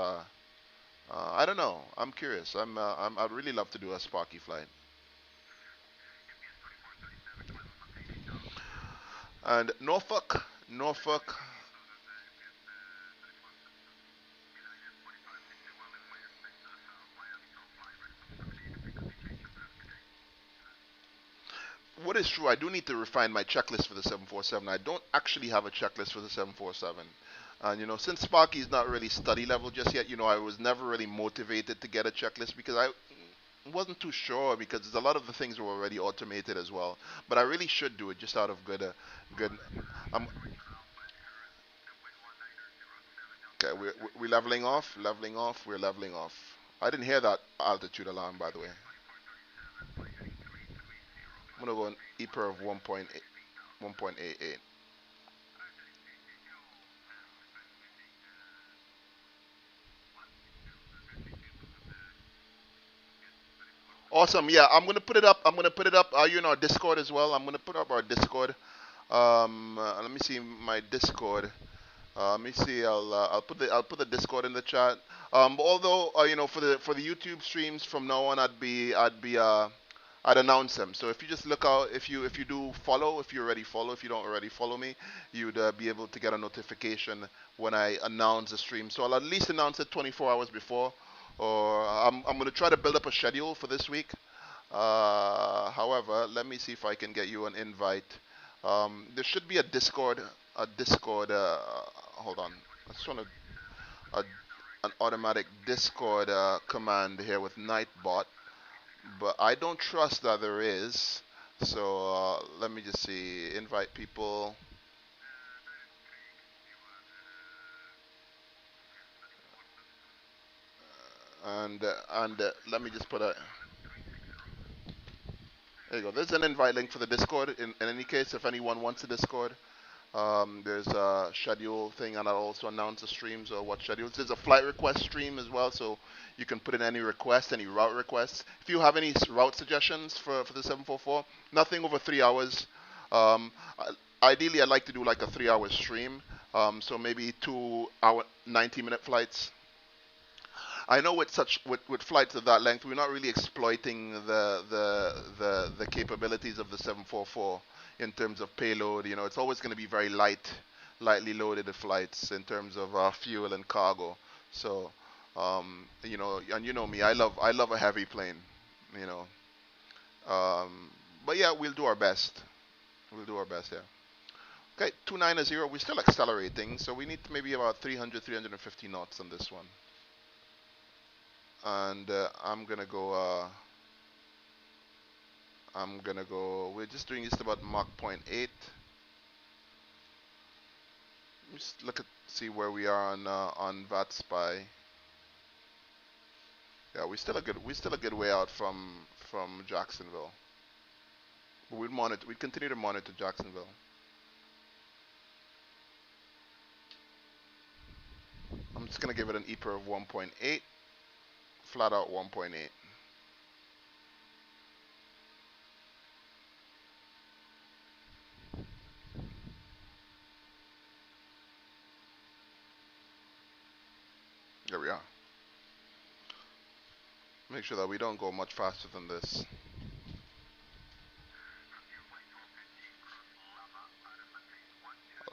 I don't know. I'm curious. I'd really love to do a Sparky flight. And Norfolk. What is true, I do need to refine my checklist for the 747. I don't actually have a checklist for the 747. And since Sparky is not really study level just yet, I was never really motivated to get a checklist because I wasn't too sure, because a lot of the things were already automated as well. But I really should do it just out of good. Um, okay, we're leveling off. We're leveling off. I didn't hear that altitude alarm, by the way. I'm gonna go an EPR of 1.88. Awesome. Yeah, I'm gonna put it up. I'm gonna put it up. Are you in our Discord as well? I'm gonna put up our Discord. Let me see my Discord. Let me see. I'll put the Discord in the chat. Although for the YouTube streams from now on, I'd announce them. So if you just look out, if you do follow, if you already follow, if you don't already follow me, you'd be able to get a notification when I announce the stream. So I'll at least announce it 24 hours before, or I'm going to try to build up a schedule for this week. However, let me see if I can get you an invite. There should be a Discord. Hold on, I just want to a, an automatic Discord command here with Nightbot, but I don't trust that there is. So let me just see. Invite people. And let me just put a. There you go. There's an invite link for the Discord. In any case, if anyone wants a Discord, there's a schedule thing, and I'll also announce the streams or what schedules. There's a flight request stream as well, so you can put in any request, any route requests. If you have any route suggestions for the 744, nothing over 3 hours. Um, Ideally, I'd like to do like a 3 hour stream, so maybe 2 hour, 90-minute flights. I know with flights of that length, we're not really exploiting the capabilities of the 744 in terms of payload. You know, it's always going to be very lightly loaded flights in terms of fuel and cargo. So, you know, and you know me, I love a heavy plane. You know, but yeah, we'll do our best. We'll do our best. Yeah. Okay, 290. We're still accelerating, so we need maybe about 300, 350 knots on this one. And I'm gonna go, we're just doing just about Mach point 0.8. Just see where we are on VATSPY. Yeah, we're still a good way out from Jacksonville. But we'd continue to monitor Jacksonville. I'm just gonna give it an EPR of 1.8, flat out 1.8. There we are. Make sure that we don't go much faster than this.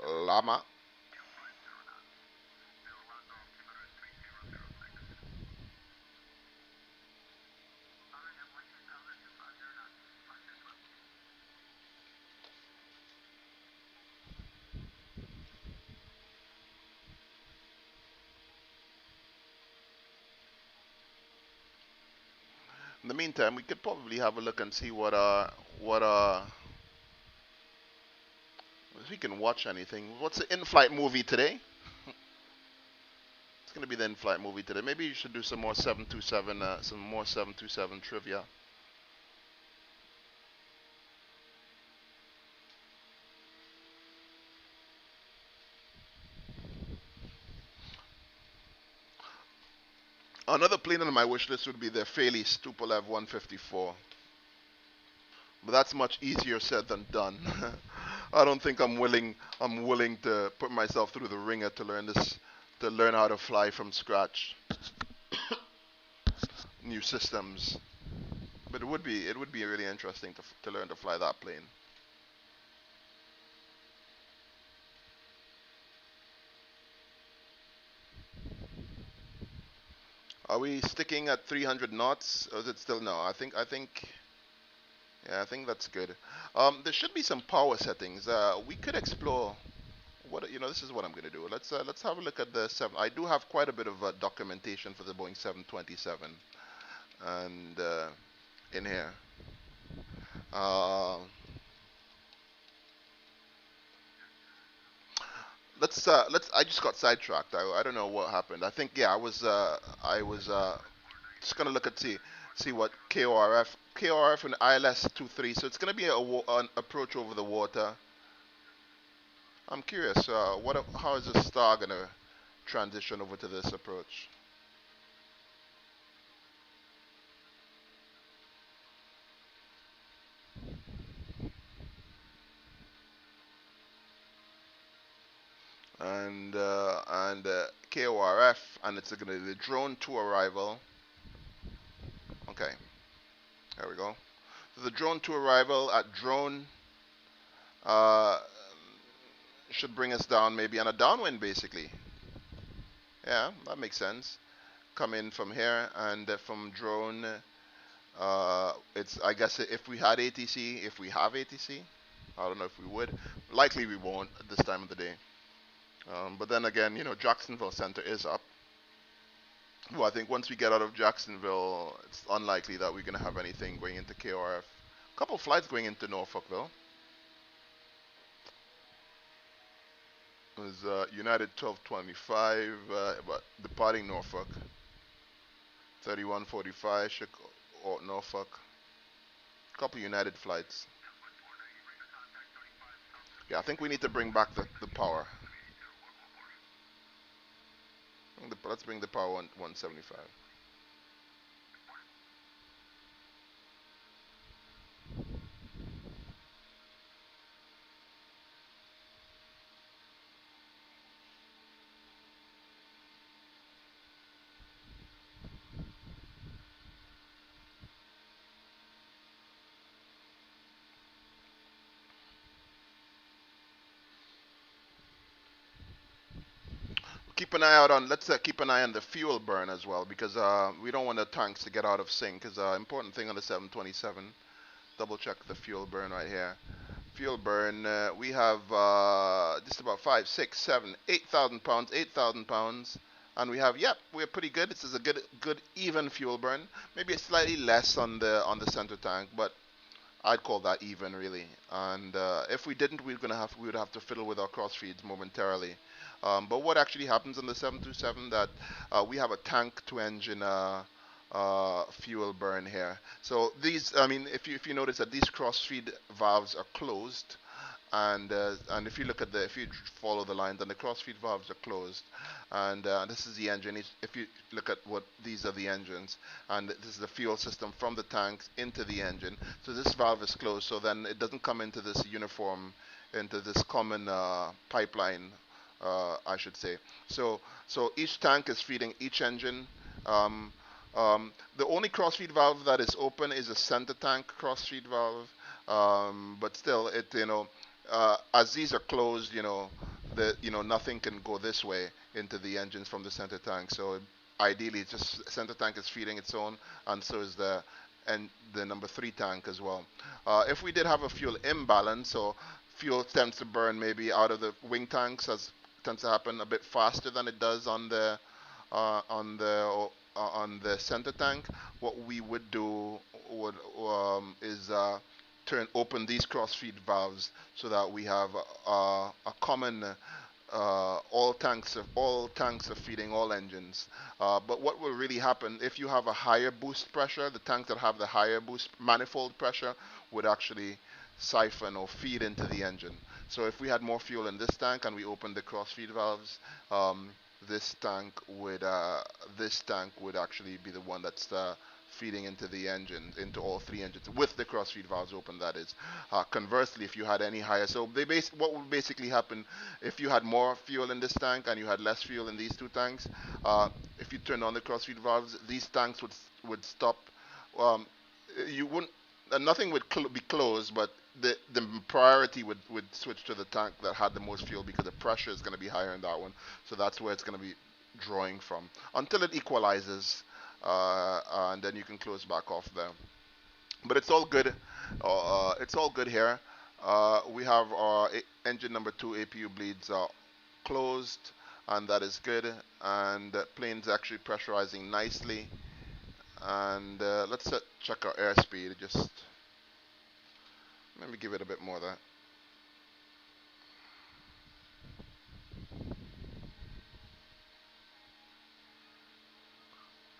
Llama. In the meantime, we could probably have a look and see if we can watch anything. What's the in-flight movie today? It's gonna be the in-flight movie today. Maybe you should do some more 727 trivia. Another plane on my wish list would be the Faileys Tupolev 154. But that's much easier said than done. I don't think I'm willing to put myself through the ringer to learn how to fly from scratch. New systems. But it would be really interesting to learn to fly that plane. Are we sticking at 300 knots, or is it still no? I think yeah, I think that's good. There should be some power settings. We could explore. This is what I'm gonna do. Let's have a look at the 7. I do have quite a bit of documentation for the Boeing 727, and in here. I just got sidetracked. I don't know what happened. I think yeah, I was just gonna look at see what KORF and ILS 23. So it's gonna be an approach over the water. I'm curious. How is the star gonna transition over to this approach? And KORF, and it's gonna be the drone to arrival. Okay, there we go. the drone to arrival at drone uh, should bring us down maybe on a downwind basically. Yeah, that makes sense. Come in from here and from drone. It's I guess if we had ATC, if we have ATC, I don't know if we would. Likely we won't at this time of the day. But then again, Jacksonville Center is up. Well, I think once we get out of Jacksonville, it's unlikely that we're going to have anything going into KORF. A couple flights going into Norfolk, though. There's United 1225, but departing Norfolk. 3145, or Norfolk. A couple United flights. Yeah, I think we need to bring back the power. Let's bring the power 175. Keep an eye out on. Let's keep an eye on the fuel burn as well, because we don't want the tanks to get out of sync. Because important thing on the 727. Double check the fuel burn right here. Fuel burn. We have just about 5, 6, 7, 8,000 pounds. 8,000 pounds. And we have, yep, we're pretty good. This is a good even fuel burn. Maybe it's slightly less on the center tank, but I'd call that even really. And if we didn't, we would have to fiddle with our cross feeds momentarily. But what actually happens on the 727 that we have a tank to engine fuel burn here. So these, I mean, if you notice that these cross feed valves are closed, and if you look at if you follow the lines, then the cross feed valves are closed, and this is the engine. If you look at what these are the engines, and this is the fuel system from the tanks into the engine. So this valve is closed, so then it doesn't come into this uniform, into this common pipeline, I should say. So each tank is feeding each engine. Um, the only crossfeed valve that is open is a center tank crossfeed valve, but still, as these are closed, nothing can go this way into the engines from the center tank. So ideally, just center tank is feeding its own, and so is the number 3 tank as well. If we did have a fuel imbalance, so fuel tends to burn maybe out of the wing tanks, as tends to happen a bit faster than it does on the uh, on the on the center tank. What we would do is open these cross feed valves so that we have a common all tanks are feeding all engines. But what will really happen if you have a higher boost pressure? The tanks that have the higher boost manifold pressure would actually siphon or feed into the engine. So if we had more fuel in this tank and we opened the cross feed valves, this tank would actually be the one that's feeding into the engine, into all 3 engines, with the cross feed valves open, that is. Conversely, if you had any higher, so what would basically happen if you had more fuel in this tank and you had less fuel in these 2 tanks, if you turn on the cross feed valves, these tanks would stop. Um, you wouldn't, nothing would be closed, but the priority would switch to the tank that had the most fuel, because the pressure is going to be higher in that one. So that's where it's going to be drawing from until it equalizes, and then you can close back off there. But it's all good. It's all good here. We have our engine number 2 APU bleeds closed, and that is good. And the plane's actually pressurizing nicely. And let's check our airspeed. Just let me give it a bit more of that.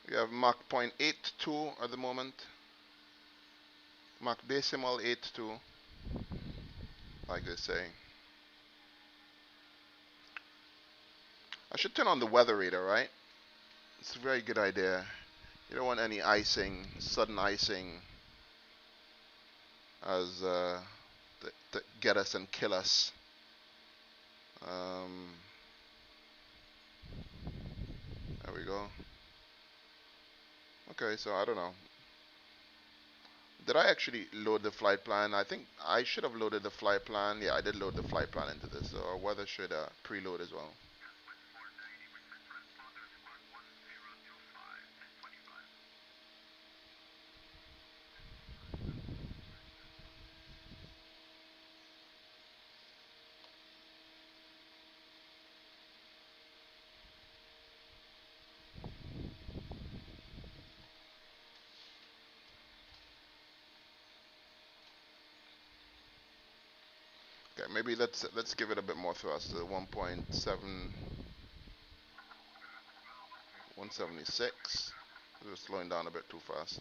We have Mach 0.82 at the moment. Mach decimal 82, like they say. I should turn on the weather radar, right? It's a very good idea. You don't want any icing, sudden icing, as to get us and kill us. There we go. Okay, so I don't know. Did I actually load the flight plan? I think I should have loaded the flight plan. Yeah, I did load the flight plan into this. So our weather should preload as well. Okay, maybe let's give it a bit more thrust. 1.7, 176. We're slowing down a bit too fast.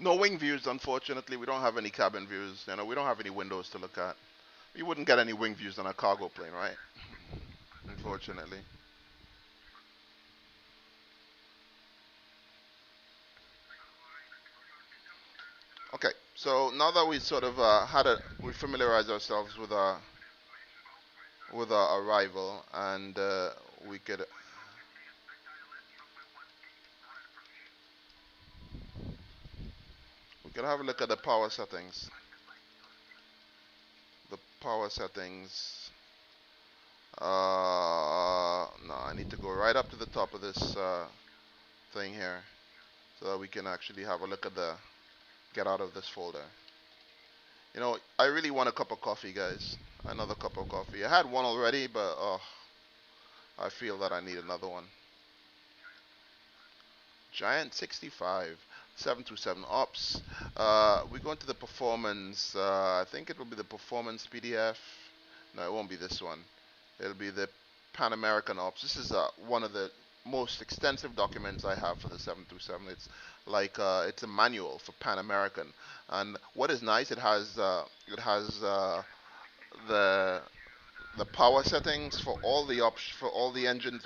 No wing views, unfortunately. We don't have any cabin views. You know, we don't have any windows to look at. You wouldn't get any wing views on a cargo plane, right? Unfortunately. Okay, so now that we sort of we familiarize ourselves with our arrival, and we could we could have a look at the power settings. The power settings. No, I need to go right up to the top of this thing here, so that we can actually have a look at the get out of this folder. You know, I really want a cup of coffee, guys. Another cup of coffee. I had one already, but oh, I feel that I need another one. Giant 65, 727 ops. We go into the performance. I think it will be the performance PDF. No, it won't be this one. It'll be the Pan American ops. This is one of the most extensive documents I have for the 727. It's like it's a manual for Pan American. And what is nice, it has the the power settings for all the engine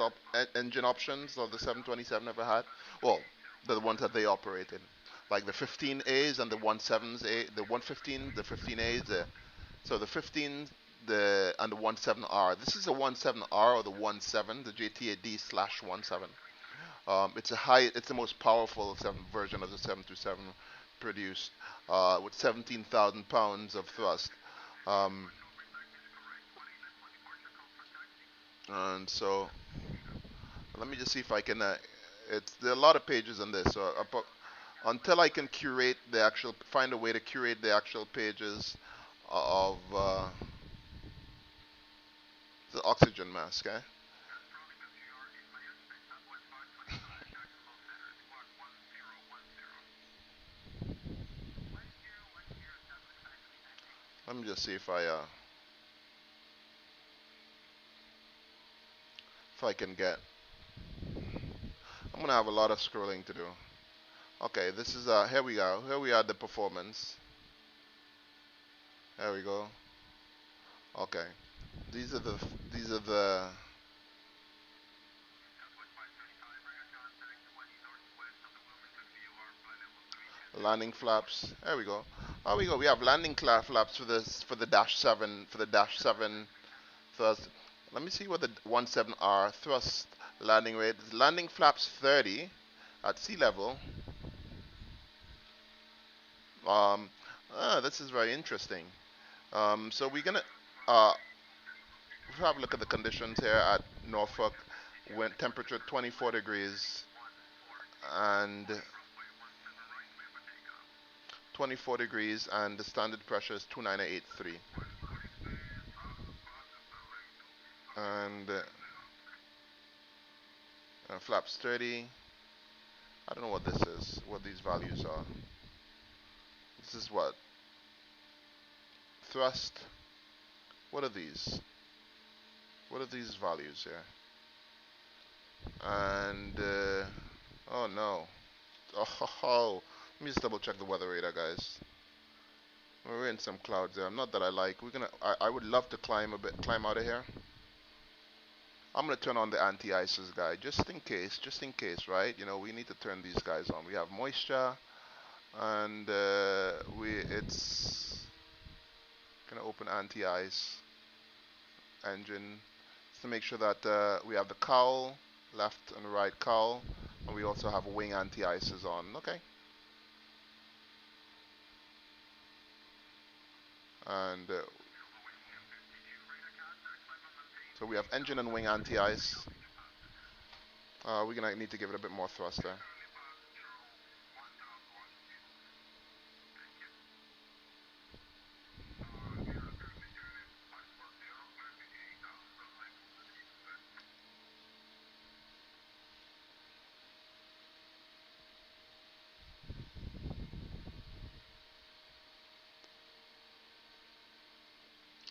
options of the 727 ever had. Well, the ones that they operated, like the 15As and the 17A, the 115, the 15As, so the 15, the and the 17R. This is the 17R or the 17, the JTAD/17. It's the most powerful version of the 727 produced, with 17,000 pounds of thrust. Um, and so let me just see if I can. There are a lot of pages in this, so until I can find a way to curate the actual pages of the oxygen mask. Eh? Let me just see if I can get. I'm gonna have a lot of scrolling to do. Okay, this is here we go. Here we are, the performance. There we go. Okay, these are the these are the landing flaps. There we go. Oh, we go. We have landing flaps for the dash seven thrust. Let me see what the 17R thrust landing rate is. Landing flaps 30 at sea level. Um, this is very interesting. So we're gonna uh, have a look at the conditions here at Norfolk. When temperature 24 degrees and 24 degrees, and the standard pressure is 298.3, and flaps 30. I don't know what this is, what these values are. This is what? Thrust. What are these? What are these values here? And, oh no. Oh, ho, ho. Let me just double check the weather radar, guys. We're in some clouds there. Not that I like. I would love to climb out of here. I'm gonna turn on the anti-ices guy, just in case, right? You know, we need to turn these guys on. We have moisture, and it's gonna open anti-ice engine just to make sure that we have the cowl, left and right cowl, and we also have wing anti-ices on. Okay. And so we have engine and wing anti-ice. We're gonna need to give it a bit more thrust there.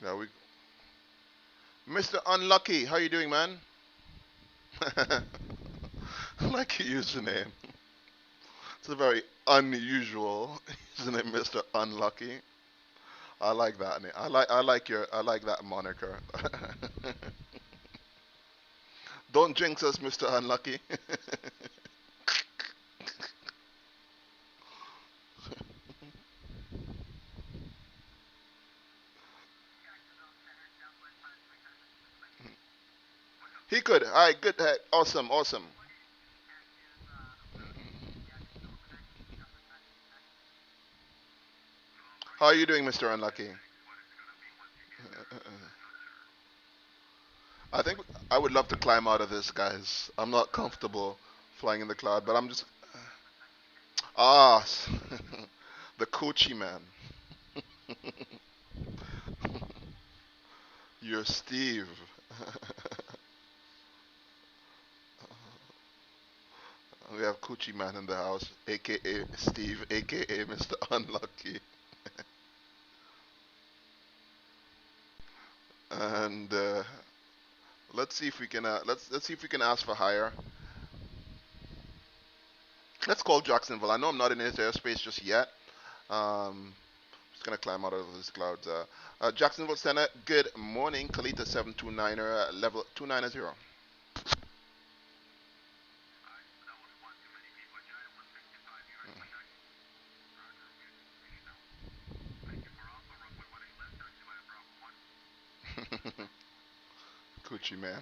Yeah, we. Mr. Unlucky, how you doing, man? I like your username. It's a very unusual username, Mr. Unlucky. I like that name. I like that moniker. Don't jinx us, Mr. Unlucky. He could. All right, good. Awesome, awesome. How are you doing, Mr. Unlucky? I think I would love to climb out of this, guys. I'm not comfortable flying in the cloud, but I'm just ah, the Coochie man. You're Steve. We have Coochie man in the house, aka Steve, aka Mr. Unlucky. And let's see if we can let's see if we can ask for higher. Let's call Jacksonville. I know I'm not in his airspace just yet. Just gonna climb out of these clouds. Jacksonville Center. Good morning, Kalita 729er, level 290. Coochie man.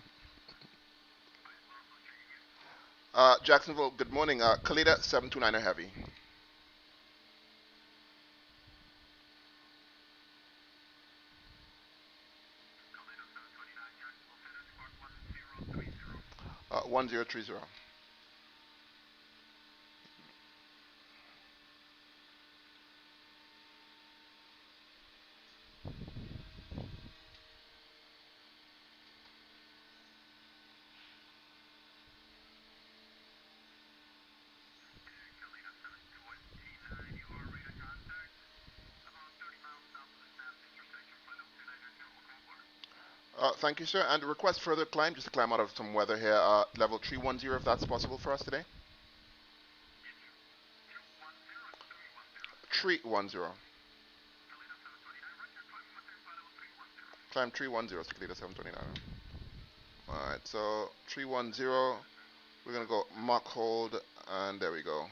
Jacksonville. Good morning, Kalita 729er heavy. 1030. Thank you, sir. And request further climb, just to climb out of some weather here. Level 310, if that's possible for us today. 310. Climb 310, Cicleta 729. Alright, so 310. We're going to go Mach hold, and there we go.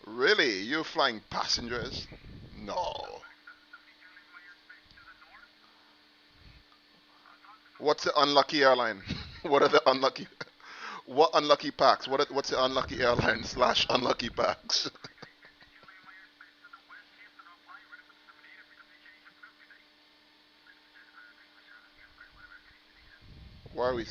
Really? You're flying passengers? No. What's the unlucky airline? What are the unlucky? What unlucky packs? What's the unlucky airline slash unlucky packs? Why are we?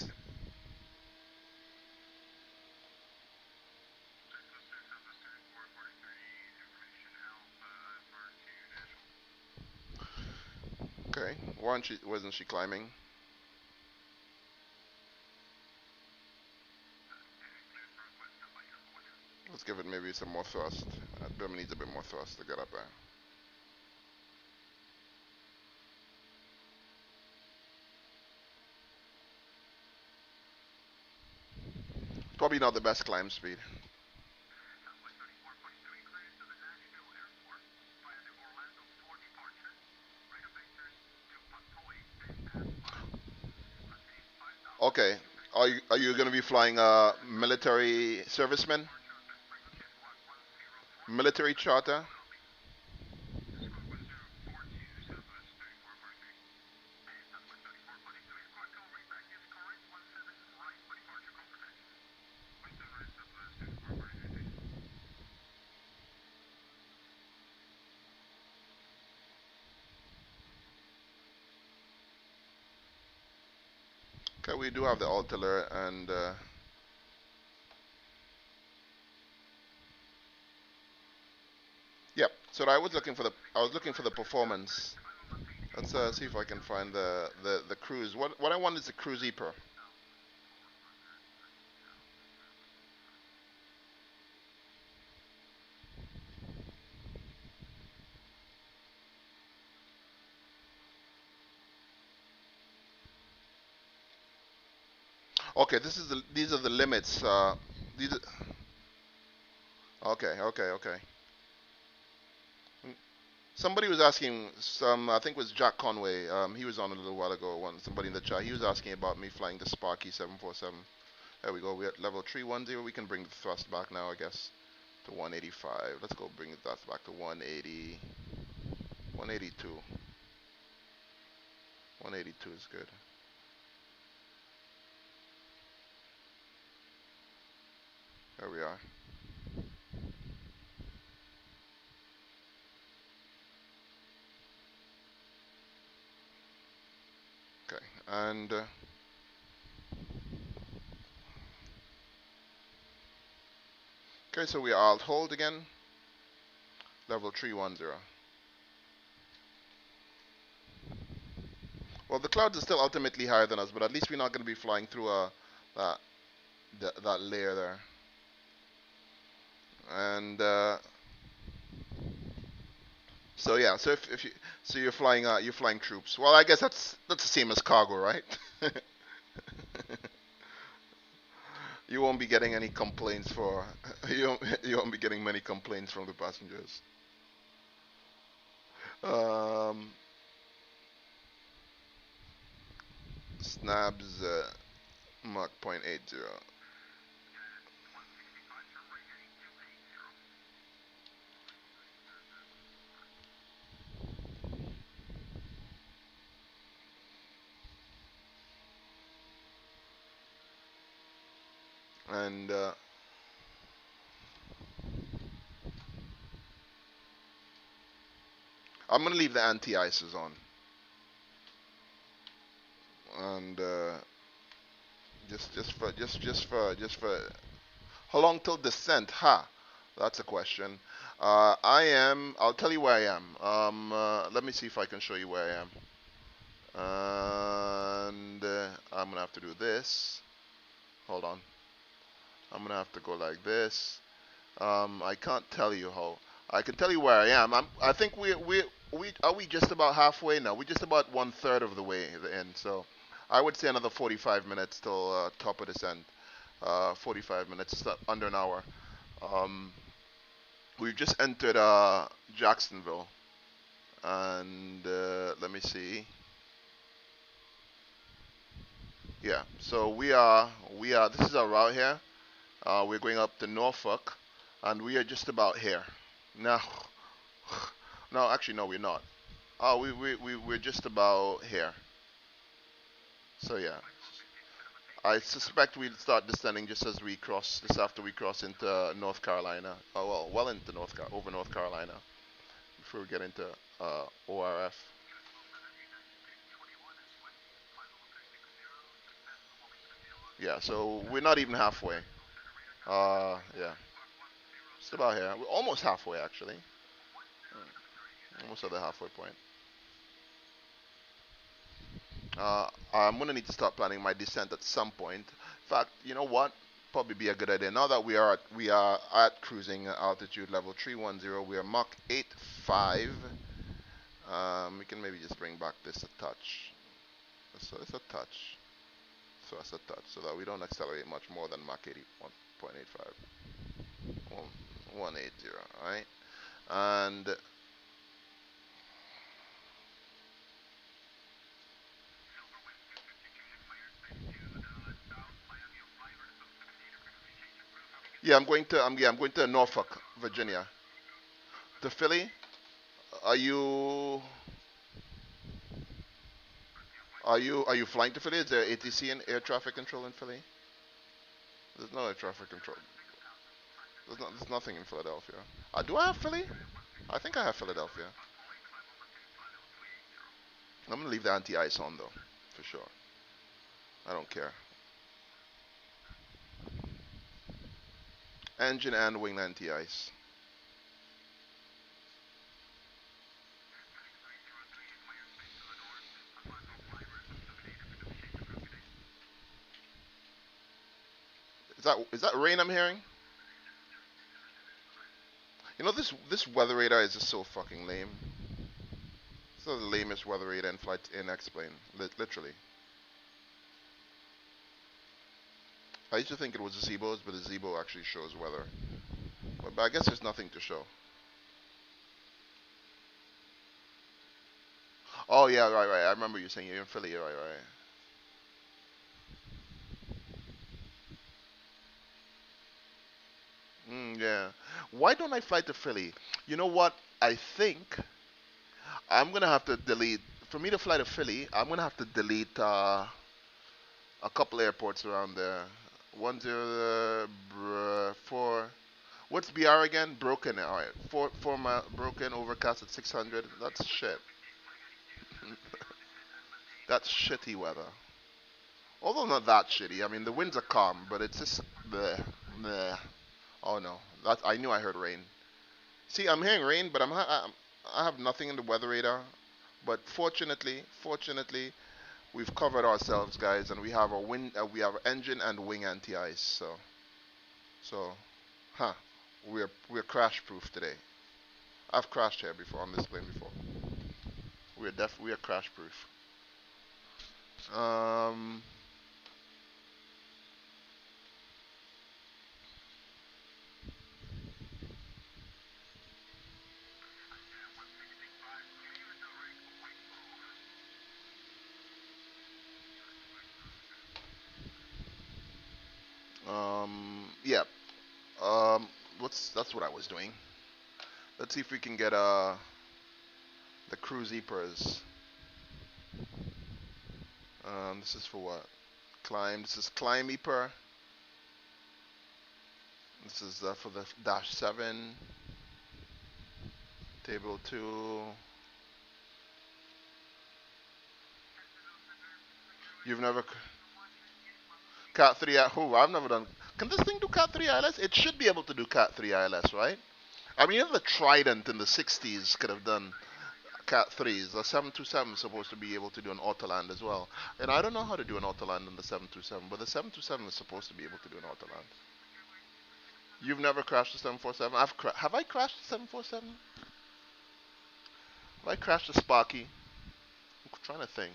Okay. Wasn't she climbing? Let's give it maybe some more thrust. It needs a bit more thrust to get up there. Probably not the best climb speed. Okay. Are you going to be flying a military serviceman? Military charter? Okay, we do have the altimeter and yep. So I was looking for the performance. Let's see if I can find the cruise. What I want is the cruise EPR. Okay, these are the limits. These okay. Somebody was asking I think it was Jack Conway. He was on a little while ago. Somebody in the chat. He was asking about me flying the Sparky 747. There we go. We're at level 310. We can bring the thrust back now, I guess, to 185. Let's go bring the thrust back to 180, 182. 182 is good. There we are. Okay, and okay, so we alt hold again. Level 310. Well, the clouds are still ultimately higher than us, but at least we're not going to be flying through that that layer there. And so yeah, so if you you're flying troops. Well, I guess that's the same as cargo, right? You won't be getting any complaints for you won't be getting many complaints from the passengers. Um, Snabs Mach .80. And I'm gonna leave the anti-ices on. And just for how long till descent? Ha, that's a question. I'll tell you where I am. Let me see if I can show you where I am. And I'm gonna have to do this. Hold on. I'm gonna have to go like this. I can't tell you how. I can tell you where I am. I think we just about halfway now. We're just about 1/3 of the way in. So I would say another 45 minutes till top of descent. 45 minutes, under an hour. Um, we've just entered Jacksonville, and let me see. Yeah, so we are. This is our route here. We're going up to Norfolk, and we are just about here. Now, no, actually, no, we're not. Oh, we're just about here. So yeah, I suspect we'll start descending just as we cross, just after we cross into North Carolina. Oh well into over North Carolina before we get into ORF. Yeah, so we're not even halfway. Yeah, just about here. We're almost halfway actually. Almost at the halfway point. I'm gonna need to start planning my descent at some point. In fact, you know what? probably be a good idea. Now that we are at cruising altitude level 310, we are Mach 8.5. We can maybe just bring back this a touch. So it's a touch. So it's a touch, so that we don't accelerate much more than Mach 81.85. 180, alright? And yeah, I'm going to Norfolk, Virginia. To Philly? Are you are you flying to Philly? Is there ATC and air traffic control in Philly? There's no air traffic control. There's nothing in Philadelphia. Do I have Philly? I think I have Philadelphia. I'm gonna leave the anti-ice on though, for sure. I don't care. Engine and wing anti-ice. Is that rain I'm hearing? You know this weather radar is just so fucking lame. This is the lamest weather radar in flight in X-plane, literally. I used to think it was the Zebos, but the Zebo actually shows weather. But I guess there's nothing to show. Oh yeah, right. I remember you saying you're in Philly. Right. Yeah. Why don't I fly to Philly? You know what? I think I'm gonna have to delete. For me to fly to Philly, I'm gonna have to delete a couple airports around there. 104. What's BR again? Broken. All right. 4 mile broken. Overcast at 600. That's shit. That's shitty weather. Although not that shitty. I mean, the winds are calm, but it's just bleh, bleh. Oh no, that I knew I heard rain. See, I'm hearing rain, but I have nothing in the weather radar. But fortunately, we've covered ourselves, guys, and we have our we have engine and wing anti-ice. So, huh, we're crash proof today. I've crashed here before on this plane before. We are crash proof. Um, yeah. Um, that's what I was doing. Let's see if we can get the cruise EPRs. This is for what? Climb. This is climb EPR. This is for the dash 7. Table 2. You've never Cat 3. Who? I've never done. Can this thing do Cat 3 ILS? It should be able to do Cat 3 ILS, right? I mean, even the Trident in the 60s could have done Cat 3s. The 727 is supposed to be able to do an autoland as well. And I don't know how to do an autoland in the 727, but the 727 is supposed to be able to do an autoland. You've never crashed the 747? Have I crashed the 747? Have I crashed the Sparky? I'm trying to think.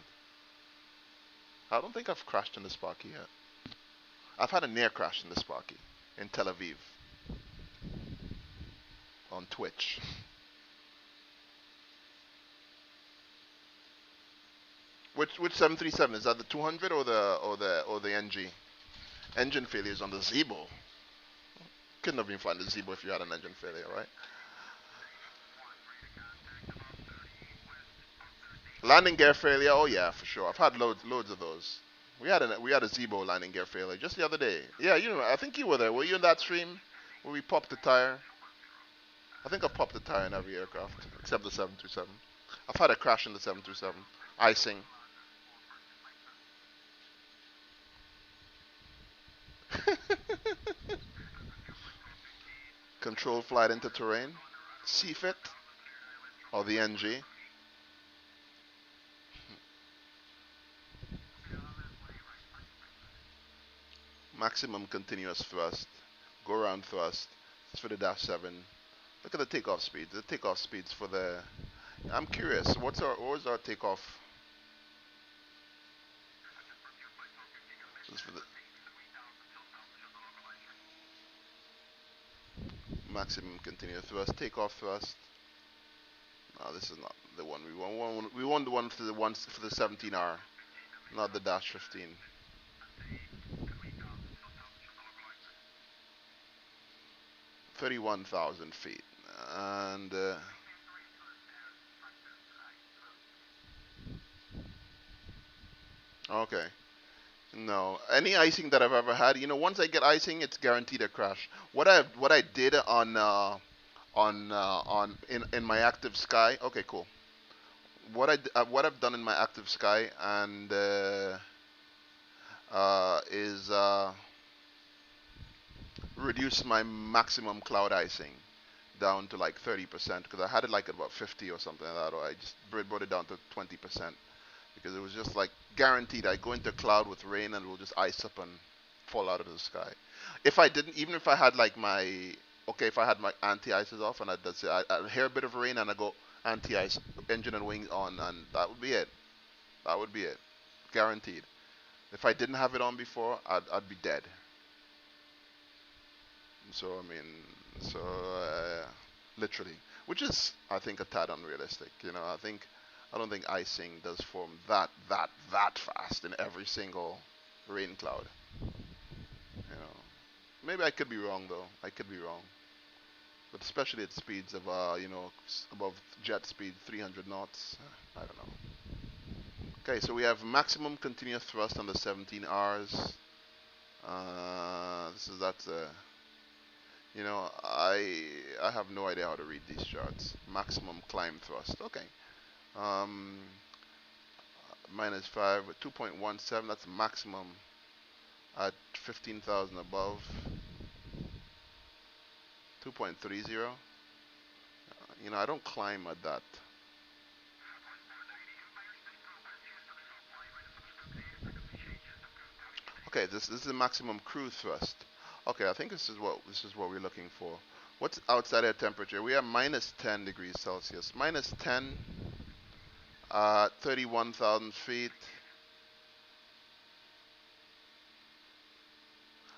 I don't think I've crashed in the Sparky yet. I've had a near crash in the Sparky in Tel Aviv on Twitch. Which 737 is that? The 200 or the NG? Engine failures on the Zebo. Couldn't have been flying the Zebo if you had an engine failure, right? Landing gear failure. Oh yeah, for sure. I've had loads of those. We had a Zebo landing gear failure just the other day. Yeah, I think you were there. Were you in that stream where we popped the tire? I think I've popped the tire in every aircraft except the 727. I've had a crash in the 727. Icing. Control flight into terrain. CFIT or the NG. maximum continuous thrust, go around thrust. It's for the dash 7. Look at the takeoff speed. The takeoff speeds for the. I'm curious. What was our takeoff? This is for the maximum continuous thrust, takeoff thrust. No, this is not the one we won. We won the one for the 17R, not the dash 15. 31,000 feet, and okay. No, any icing that I've ever had, once I get icing, it's guaranteed a crash. What I did in my active sky. Okay, cool. What I've done in my active sky and is reduce my maximum cloud icing down to like 30% because I had it like at about 50 or something like that, or I just brought it down to 20% because it was just like guaranteed I go into cloud with rain and it will just ice up and fall out of the sky. If I didn't, even if I had like if I had my anti-ices off and I'd hear a bit of rain and I go anti-ice, engine and wings on, and that would be it. That would be it, guaranteed. If I didn't have it on before, I'd be dead. So I mean, so literally, which is I think a tad unrealistic. I don't think icing does form that fast in every single rain cloud. Maybe I could be wrong though. I could be wrong, but especially at speeds of above jet speed, 300 knots. I don't know. Okay, so we have maximum continuous thrust on the 17 Rs. This is that's I have no idea how to read these charts. Maximum climb thrust. Okay. Um, -5 with 2.17. That's maximum at 15,000 above. 2.30. I don't climb at that. Okay, this is the maximum cruise thrust. Okay, I think this is what we're looking for. What's outside air temperature? We are -10 degrees Celsius. -10 at 31,000 feet.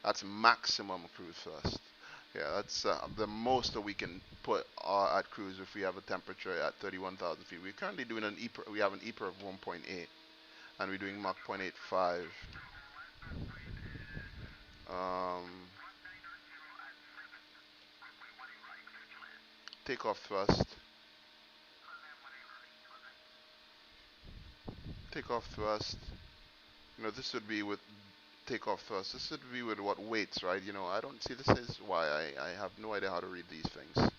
That's maximum cruise thrust. Yeah, that's the most that we can put at cruise if we have a temperature at 31,000 feet. We're currently doing we have an EPR of 1.8, and we're doing Mach 0.85. Um, takeoff thrust. Takeoff thrust. This would be with takeoff thrust. This would be with what weights, right? I don't see. This is why I have no idea how to read these things.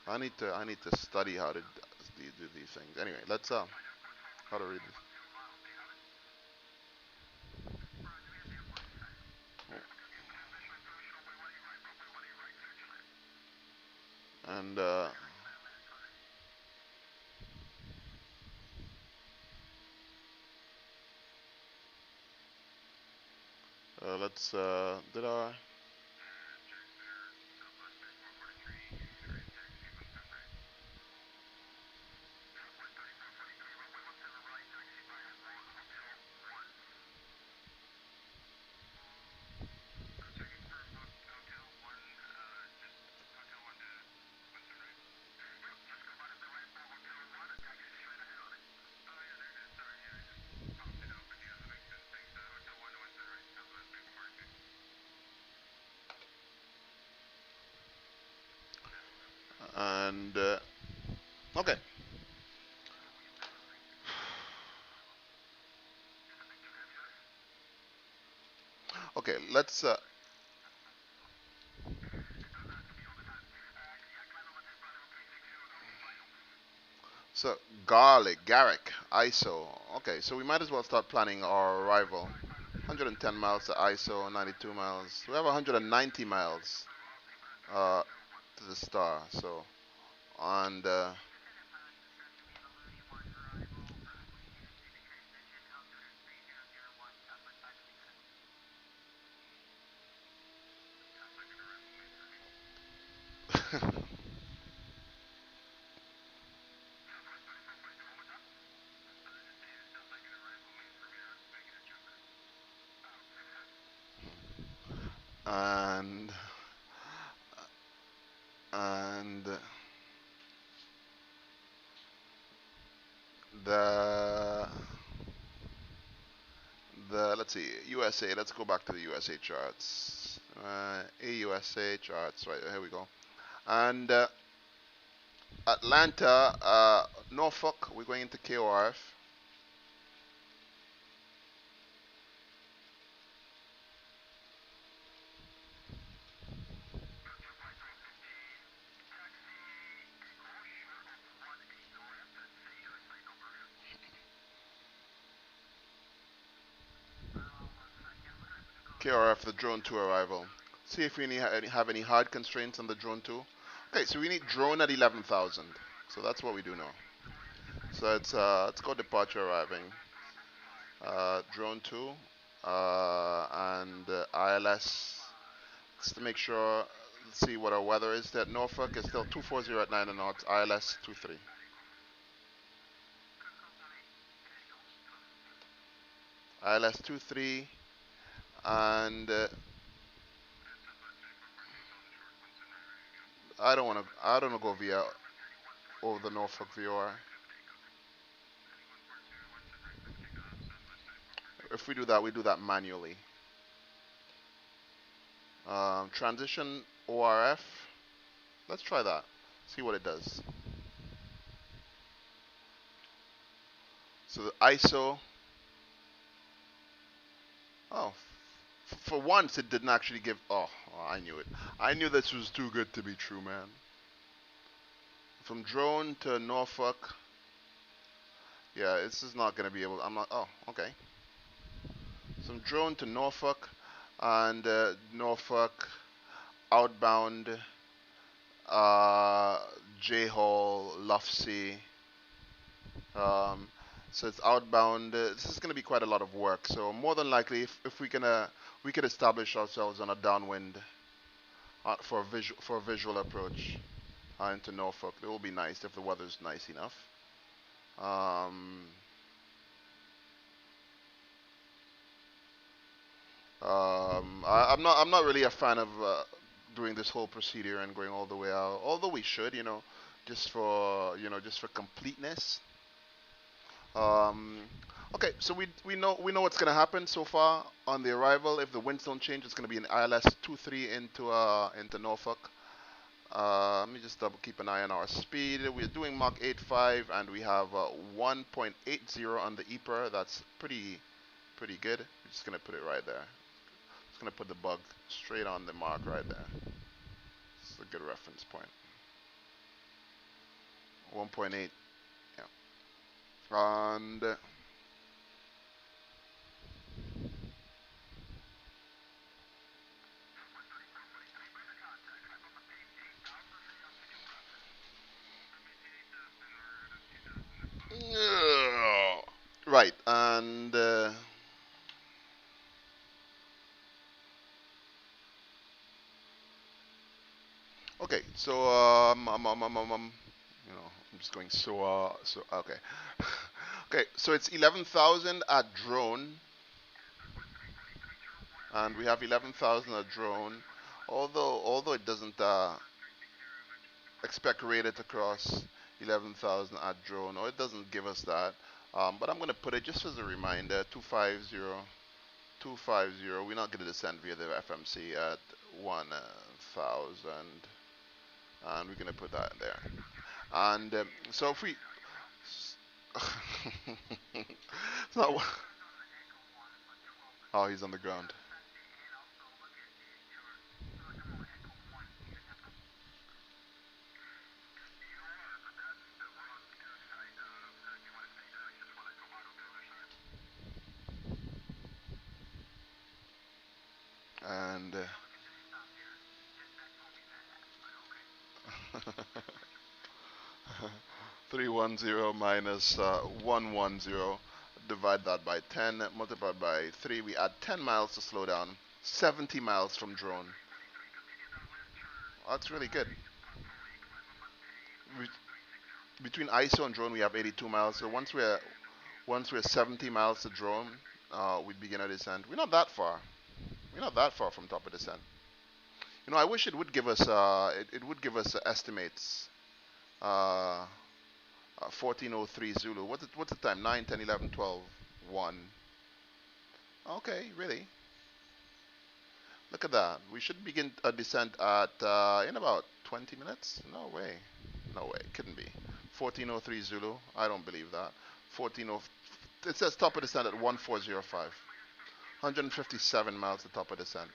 I need to study how to do these things. Anyway, let's how to read this. And let's did I? And okay. Okay, let's so Garrick, ISO. Okay, so we might as well start planning our arrival. 110 miles to ISO, 92 miles. We have 190 miles to the star. So, and and and the let's see, USA. Let's go back to the USA charts. AUSA charts. Right, here we go. And Atlanta, Norfolk. We're going into KORF. KRF, the drone 2 arrival. See if we have any hard constraints on the drone 2. Okay, so we need drone at 11,000. So that's what we do now. So let's go departure arriving. Drone 2 and ILS. Just to make sure, let's see what our weather is. That Norfolk is still 240 at 9 knots, ILS 23. ILS 23 and I don't want to go via over the Norfolk VOR. If we do that manually. Transition ORF. Let's try that. See what it does. So the ISO. Oh, for once it didn't actually give. Oh, I knew it. I knew this was too good to be true, man. From drone to Norfolk. Yeah, this is not gonna be able. I'm not. Oh, okay. From drone to Norfolk, and Norfolk outbound. J-Hall, Lufsea. So it's outbound. This is going to be quite a lot of work. So more than likely, if we could establish ourselves on a downwind for a visual approach into Norfolk. It will be nice if the weather's nice enough. I'm not really a fan of doing this whole procedure and going all the way out. Although we should, just for just for completeness. Um, okay, so we know what's gonna happen so far on the arrival. If the winds don't change, it's gonna be an ILS 23 into Norfolk. Let me just double keep an eye on our speed. We're doing Mach 8.5 and we have 1.80 on the EPR. That's pretty good. We're just gonna put it right there. Just gonna put the bug straight on the mark right there. It's a good reference point. 1.8. Yeah. And right, and okay, so I'm just going so okay, okay, so it's 11,000 at drone, and we have 11,000 at drone, although it doesn't expect rated to cross 11,000 at drone, or it doesn't give us that, but I'm going to put it just as a reminder, 250. 250. We're not going to descend via the FMC at 1,000, and we're going to put that in there. And so if we, it's not. Oh, he's on the ground. And 310 minus 110. Divide that by 10, multiplied by 3. We add 10 miles to slow down. 70 miles from drone. That's really good. Between ISO and drone, we have 82 miles. So once we're 70 miles to drone, we begin our descent. We're not that far. We're not that far from top of descent. You know, I wish it would give us it would give us estimates. Uh, 1403 Zulu. What's the time? 9, 10, 11, 12, 1. Okay, really? Look at that. We should begin a descent at in about 20 minutes. No way. No way. Couldn't be. 1403 Zulu. I don't believe that. 140. It says top of descent at 1405. 157 miles the top of descent.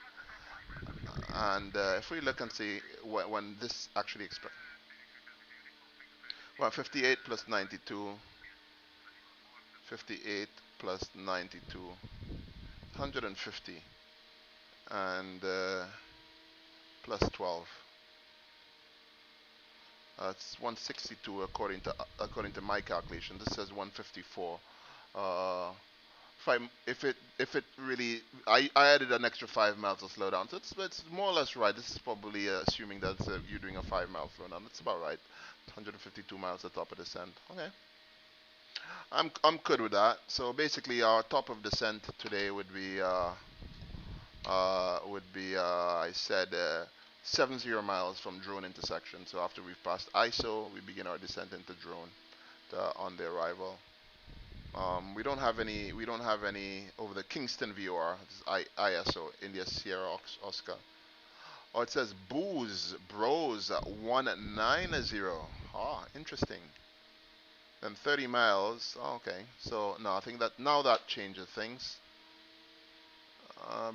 And if we look and see when this actually expires. Well, 58 plus 92. 58 plus 92. 150. And plus 12. It's 162 according to my calculation. This says 154. If it really, I added an extra 5 miles of slowdown, so it's more or less right. This is probably assuming that you're doing a 5 mile slowdown. That's about right. 152 miles at the top of descent. Okay, I'm good with that. So basically, our top of descent today would be I said 70 miles from drone intersection. So after we've passed ISO, we begin our descent into drone on the arrival. We don't have any over the Kingston VOR. This is ISO, India Sierra Oscar. Oh, it says bros 190. Ah, interesting. Then 30 miles. Oh, okay. So no, I think that now that changes things.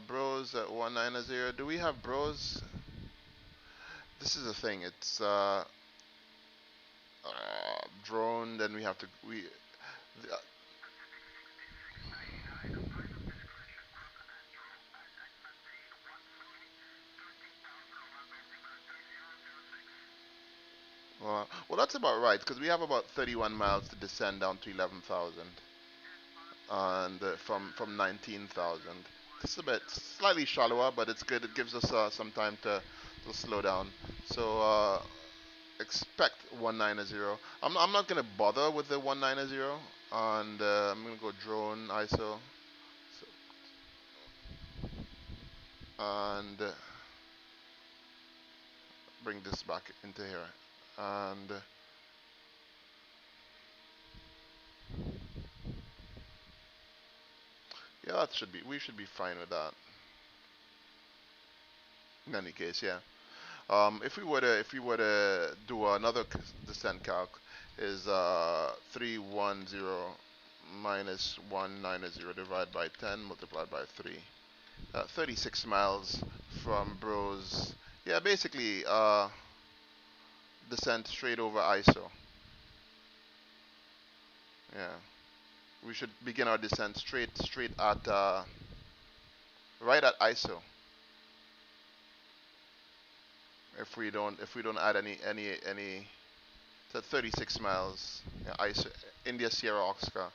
Bros at 190. Do we have bros? This is the thing. It's drone. Then we have to well, that's about right because we have about 31 miles to descend down to 11,000, and from 19,000. This is a bit slightly shallower, but it's good. It gives us some time to slow down. So expect 190. I'm not gonna bother with the 190, and I'm gonna go drone ISO, so, and bring this back into here, and yeah, we should be fine with that. In any case, yeah. If we were to do another descent calc, is 310 minus 190 divided by 10 multiplied by 3. 36 miles from Bros. Yeah, basically descent straight over ISO. Yeah, we should begin our descent straight at right at ISO. If we don't add any so 36 miles, yeah, ISO, India Sierra Oscar,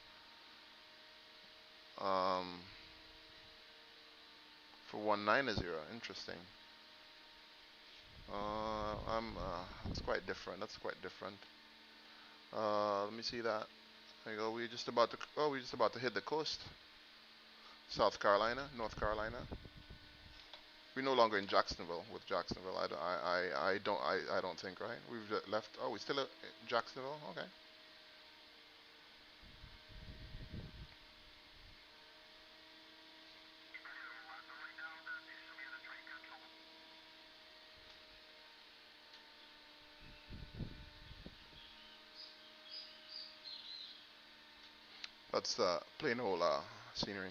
for 190. Interesting. That's quite different. That's quite different. Let me see that. There you go. We're just about to hit the coast. South Carolina, North Carolina. We're no longer in Jacksonville. With Jacksonville, I don't think, right? We've left. Oh, we're still at Jacksonville. Okay. That's plain old scenery.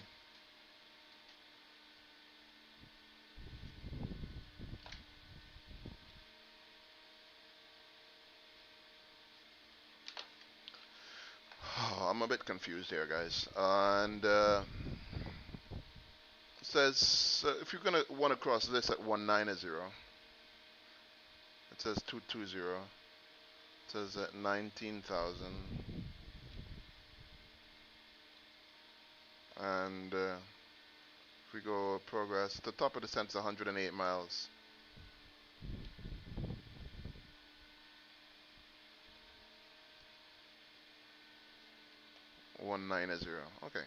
I'm a bit confused here, guys. And it says if you're gonna want to cross this at 190, it says 220. It says at 19,000. And if we go progress, the top of the descent's 108 miles. Okay.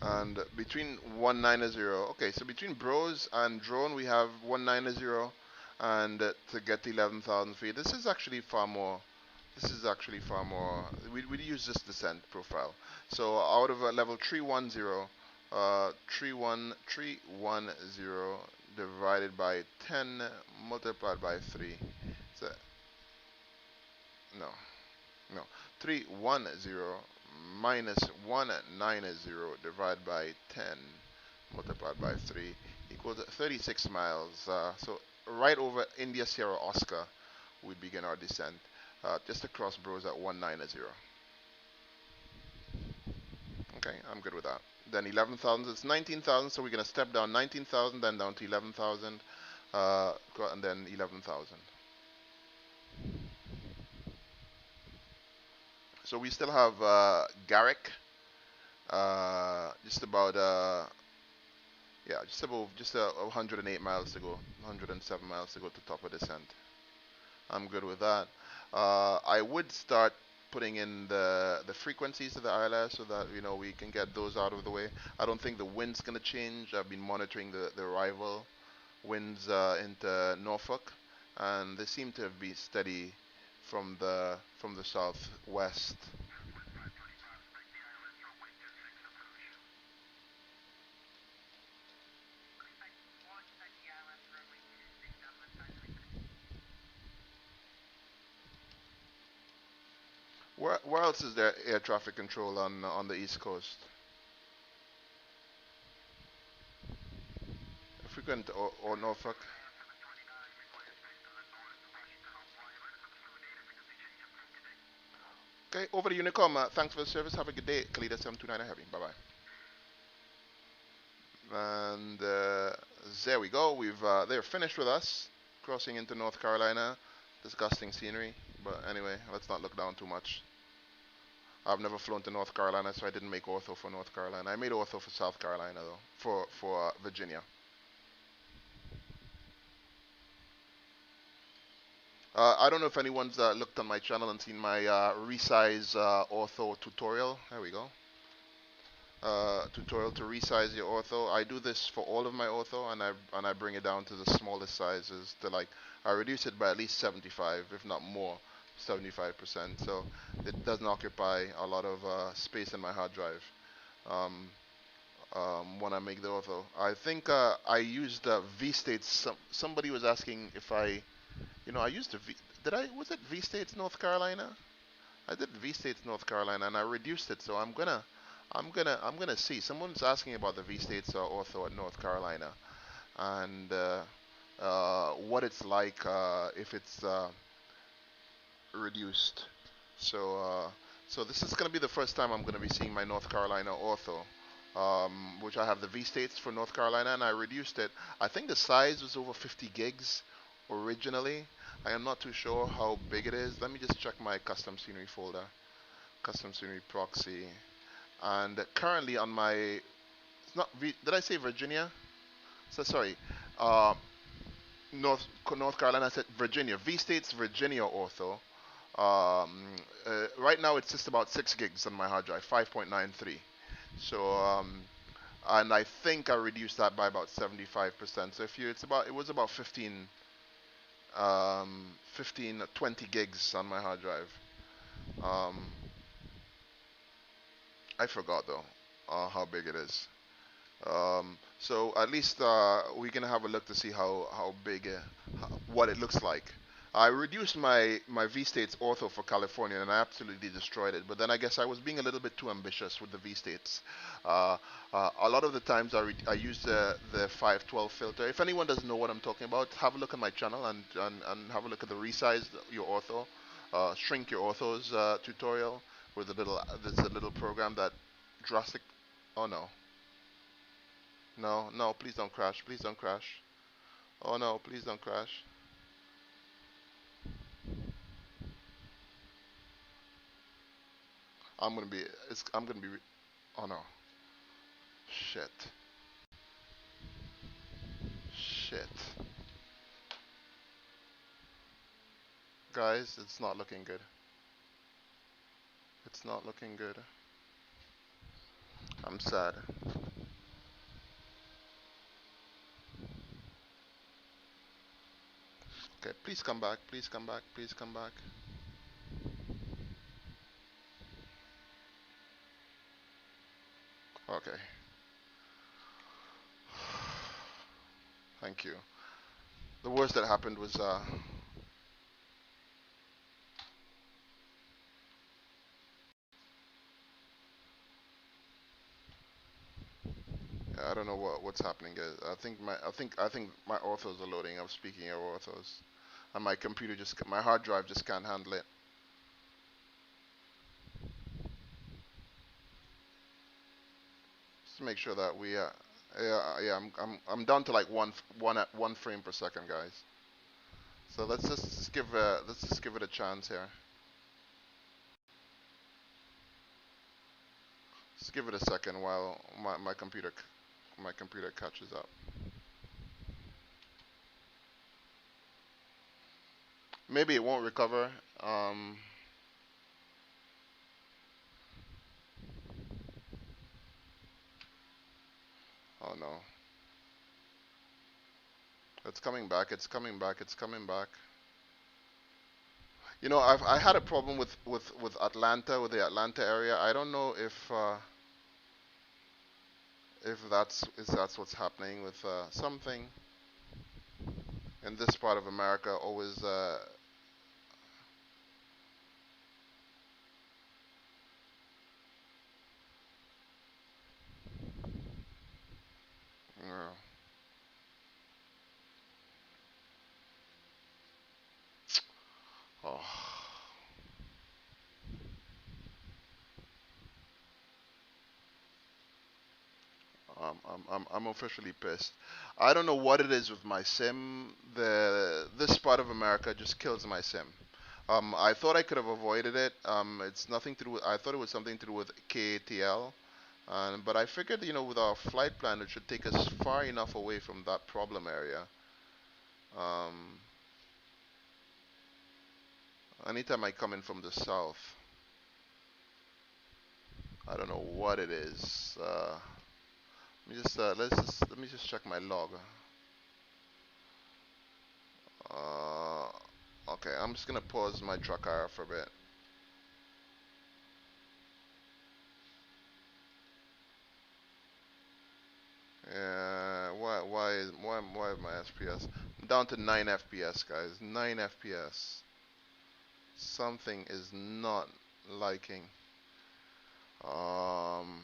And between 190, okay, so between Bros and Drone we have 190, and to get to 11,000 feet, this is actually far more. This is actually far more. We use this descent profile. So out of level 310, 31310 divided by 10 multiplied by 3. So no, no, 310 minus 190 divided by 10 multiplied by 3 equals 36 miles. So right over India Sierra Oscar, we begin our descent. Just across Bros at 190. Okay, I'm good with that. Then 11,000, it's 19,000, so we're going to step down 19,000, then down to 11,000, and then 11,000. So we still have Garrick, just about, yeah, just 108 miles to go, 107 miles to go to top of descent. I'm good with that. I would start putting in the frequencies of the ILS so that we can get those out of the way. I don't think the wind's gonna change. I've been monitoring the arrival winds into Norfolk, and they seem to have been steady from the southwest. Where else is there air traffic control on the East Coast? If we go into or Norfolk. Okay, over to Unicom. Thanks for the service. Have a good day. Kalita 729 Heavy. Bye bye. And there we go. They're finished with us crossing into North Carolina. Disgusting scenery, but anyway, let's not look down too much. I've never flown to North Carolina, so I didn't make ortho for North Carolina. I made ortho for South Carolina though, for Virginia. I don't know if anyone's looked on my channel and seen my resize ortho tutorial. There we go. Tutorial to resize your ortho. I do this for all of my ortho, and I bring it down to the smallest sizes. To like, I reduce it by at least 75, if not more, 75%. So it doesn't occupy a lot of space in my hard drive. Um, when I make the ortho, I think I used V states. Somebody was asking if I used the V. Was it V states North Carolina? I did V states North Carolina, and I reduced it. So I'm gonna see. Someone's asking about the V states ortho at North Carolina, and what it's like if it's reduced. So this is gonna be the first time I'm gonna be seeing my North Carolina ortho, which I have the V states for North Carolina, and I reduced it. I think the size was over 50 gigs originally. I am not too sure how big it is. Let me just check my custom scenery folder, custom scenery proxy. And currently on my, it's not did I say Virginia? So sorry, uh, North Carolina. I said Virginia. V States Virginia ortho. Right now it's just about 6 gigs on my hard drive, 5.93. So and I think I reduced that by about 75%. So it was about 20 gigs on my hard drive. Um, I forgot though how big it is. So at least we can have a look to see how big, what it looks like. I reduced my V-States ortho for California and I absolutely destroyed it. But then I guess I was being a little bit too ambitious with the V-States. A lot of the times I use the 512 filter. If anyone doesn't know what I'm talking about, have a look at my channel and have a look at the resize your ortho, shrink your orthos tutorial with there's a little program that drastic. Oh no. No, no, please don't crash. Please don't crash. Oh no, please don't crash. I'm gonna be. I'm gonna be. Oh no. Shit. Shit. Guys, it's not looking good. It's not looking good. I'm sad. Okay, please come back. Please come back. Please come back. Okay. Thank you. The worst that happened was I don't know what's happening, guys. I think my orthos are loading. I'm speaking of orthos, and my computer just my hard drive just can't handle it. Just to make sure that we yeah, I'm down to like one frame per second, guys. So let's just give it a chance here. Just give it a second while my computer catches up. Maybe it won't recover. Oh no. It's coming back. It's coming back. It's coming back. You know, I had a problem with Atlanta, with the Atlanta area. I don't know if that's what's happening with something in this part of America. Always uh, oh, I'm officially pissed. I don't know what it is with my sim. This part of America just kills my sim. I thought I could have avoided it. It's nothing to do with. I thought it was something to do with KATL. But I figured, with our flight plan, it should take us far enough away from that problem area. Um, Anytime I come in from the south, I don't know what it is. Let me just check my log. Uh, okay, I'm just gonna pause my truck hour for a bit. Yeah, why my FPS? I'm down to 9 FPS, guys. 9 FPS. Something is not liking. Um,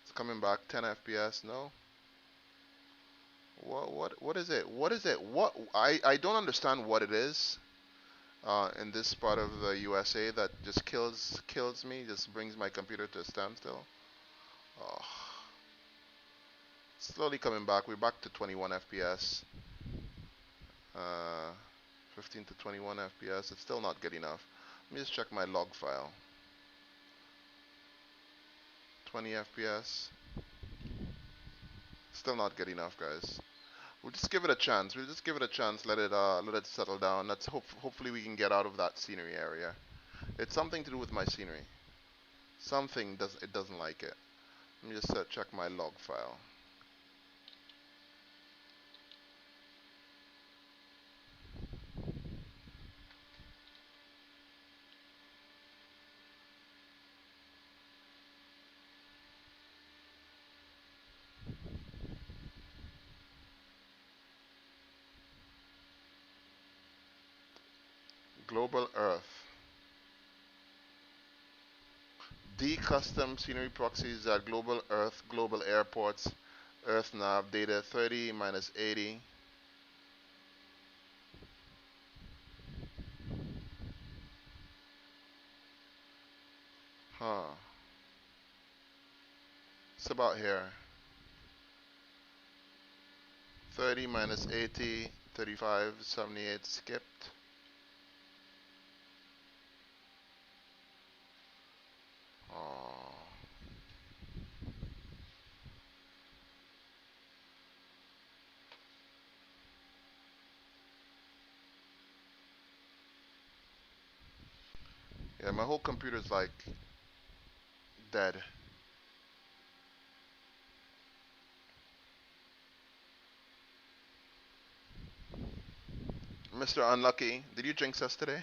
it's coming back 10 FPS. No. What is it? What is it? I don't understand what it is in this part of the USA that just kills me, just brings my computer to a standstill. Oh, slowly coming back. We're back to 21 FPS. Uh, 15 to 21 FPS. It's still not good enough. Let me just check my log file. 20 FPS. Still not good enough, guys. We'll just give it a chance. We'll just give it a chance. Let it settle down. Hopefully we can get out of that scenery area. It's something to do with my scenery. It doesn't like it. Let me just check my log file. Global Earth. D custom scenery proxies at global Earth, global airports, Earth nav data 30 minus 80. Huh. It's about here. 30 minus 80, 35, 78 skipped. Oh. Yeah, my whole computer's like instead. Mr. Unlucky, did you jinx us today?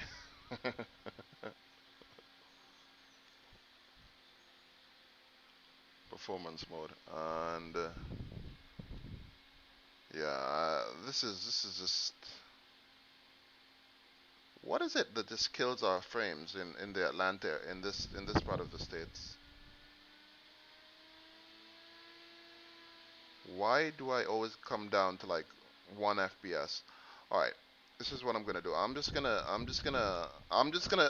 Performance mode. And yeah, this is just, what is it that just kills our frames in the Atlanta, in this part of the states? Why do I always come down to like 1 FPS? All right, this is what I'm gonna do. I'm just gonna.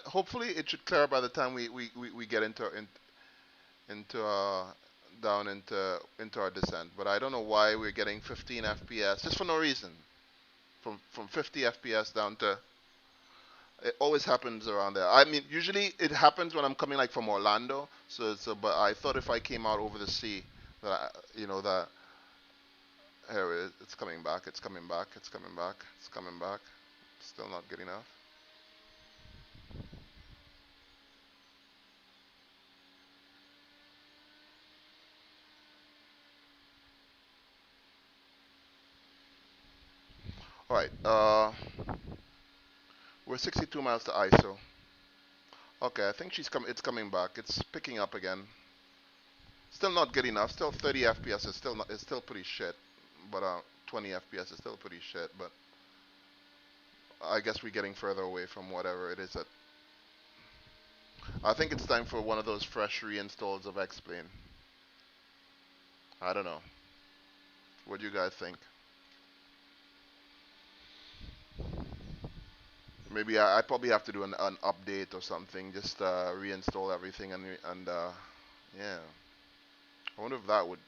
Hopefully, it should clear by the time we get into down into our descent. But I don't know why we're getting 15 FPS just for no reason. From 50 FPS down to, it always happens around there. I mean, usually it happens when I'm coming like from Orlando. But I thought if I came out over the sea, that that here it is. It's coming back. It's coming back. It's coming back. It's coming back. Still not good enough. All right. We're 62 miles to ISO. Okay, I think It's coming back. It's picking up again. Still not good enough. Still 30 FPS is still not. It's still pretty shit. But 20 FPS is still pretty shit. But I guess we're getting further away from whatever it is that. I think it's time for one of those fresh reinstalls of X-Plane. I don't know. What do you guys think? Maybe I probably have to do an update or something. Just reinstall everything and yeah. I wonder if that would.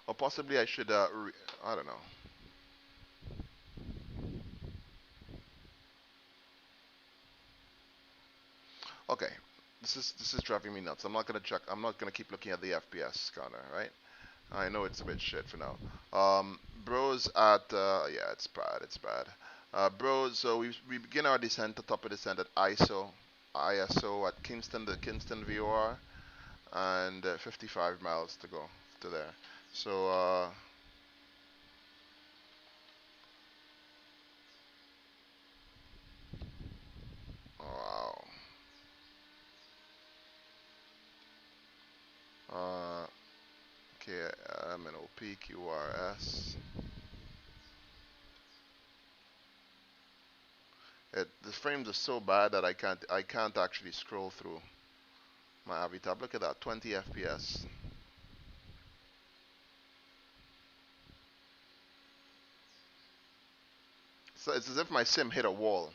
Or possibly I should I don't know. Okay, this is driving me nuts. I'm not gonna check. I'm not gonna keep looking at the FPS counter, right? I know it's a bit shit for now. Bros at yeah, it's bad. It's bad. Bros. So we begin our descent, the top of descent at ISO at Kingston, the Kingston VOR, and 55 miles to go to there. So wow. Uh, KMNOPQRS. The frames are so bad that I can't actually scroll through my Avitab. Look at that, 20 FPS. So it's as if my sim hit a wall.